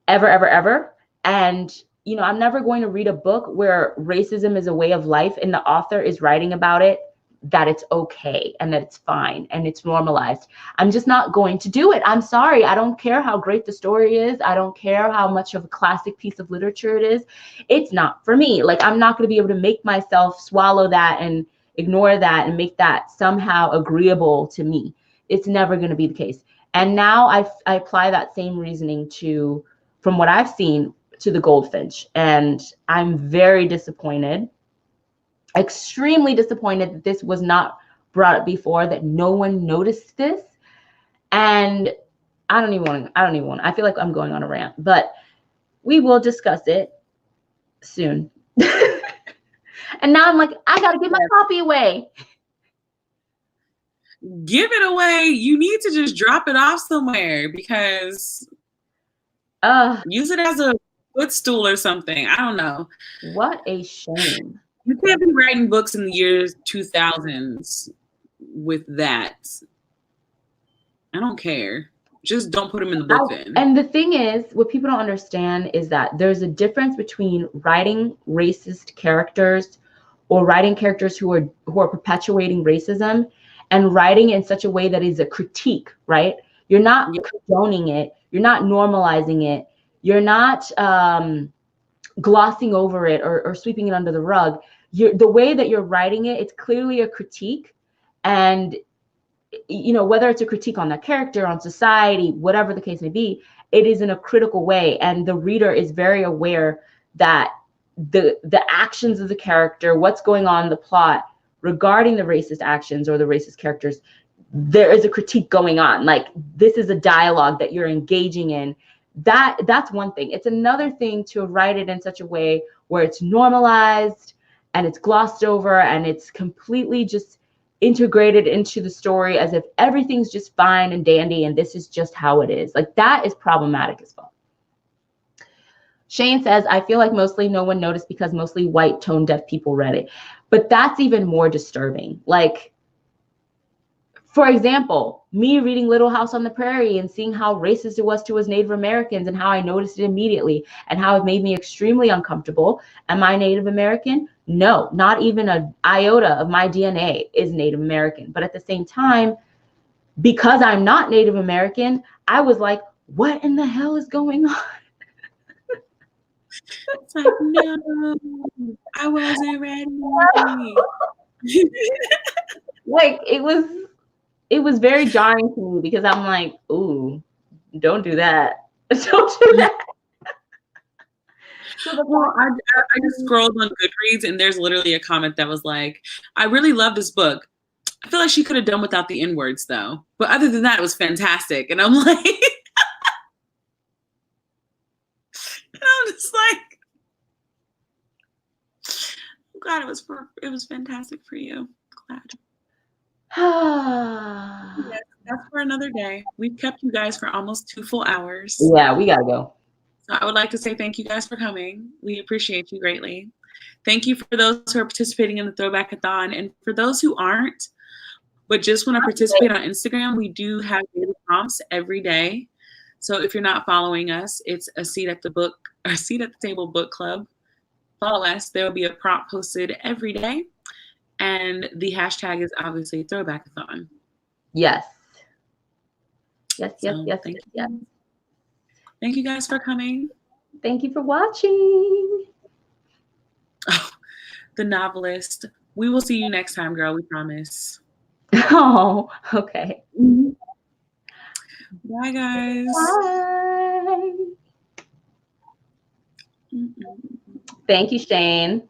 ever, ever, ever. And, I'm never going to read a book where racism is a way of life and the author is writing about it, that it's okay and that it's fine and it's normalized. I'm just not going to do it. I'm sorry. I don't care how great the story is. I don't care how much of a classic piece of literature it is. It's not for me. Like I'm not going to be able to make myself swallow that and ignore that and make that somehow agreeable to me. It's never going to be the case. And now I apply that same reasoning to, from what I've seen, to The Goldfinch. And I'm very disappointed, extremely disappointed that this was not brought up before, that no one noticed this. And I don't even want to, I feel like I'm going on a rant, but we will discuss it soon. And now I'm like, I got to give my copy away. Give it away. You need to just drop it off somewhere because use it as a footstool or something. I don't know. What a shame. You can't be writing books in the years 2000s with that. I don't care. Just don't put them in the book bin. And the thing is, what people don't understand is that there's a difference between writing racist characters or writing characters who are perpetuating racism and writing in such a way that is a critique, right? You're not condoning it. You're not normalizing it. You're not glossing over it or sweeping it under the rug. The way that you're writing it, it's clearly a critique. And, whether it's a critique on that character, on society, whatever the case may be, it is in a critical way. And the reader is very aware that the actions of the character, what's going on in the plot regarding the racist actions or the racist characters, there is a critique going on. Like this is a dialogue that you're engaging in. That's one thing. It's another thing to write it in such a way where it's normalized and it's glossed over and it's completely just integrated into the story as if everything's just fine and dandy and this is just how it is. Like that is problematic as well. Shane says, I feel like mostly no one noticed because mostly white tone deaf people read it. But that's even more disturbing. Like, for example, me reading Little House on the Prairie and seeing how racist it was towards Native Americans and how I noticed it immediately and how it made me extremely uncomfortable. Am I Native American? No, not even an iota of my DNA is Native American. But at the same time, because I'm not Native American, I was like, what in the hell is going on? It's like, no, I wasn't ready. Like, it was very jarring to me because I'm like, ooh, don't do that. Don't do that. Well, I just scrolled on Goodreads and there's literally a comment that was like, I really love this book. I feel like she could have done without the N-words though. But other than that, it was fantastic. And I'm like, and I'm just like, I'm glad it was fantastic for you. Glad. Yes, that's for another day. We've kept you guys for almost 2 full hours. Yeah, we gotta go. So I would like to say thank you guys for coming. We appreciate you greatly. Thank you for those who are participating in the Throwback-a-thon. And for those who aren't, but just want to participate on Instagram, we do have daily prompts every day. So if you're not following us, it's a seat at the table book club. Follow us. There will be a prompt posted every day. And the hashtag is obviously Throwback-a-thon. Yes. So, thank you. Thank you guys for coming. Thank you for watching. Oh, the novelist. We will see you next time, girl. We promise. Oh, okay. Bye, guys. Bye. Thank you, Shane.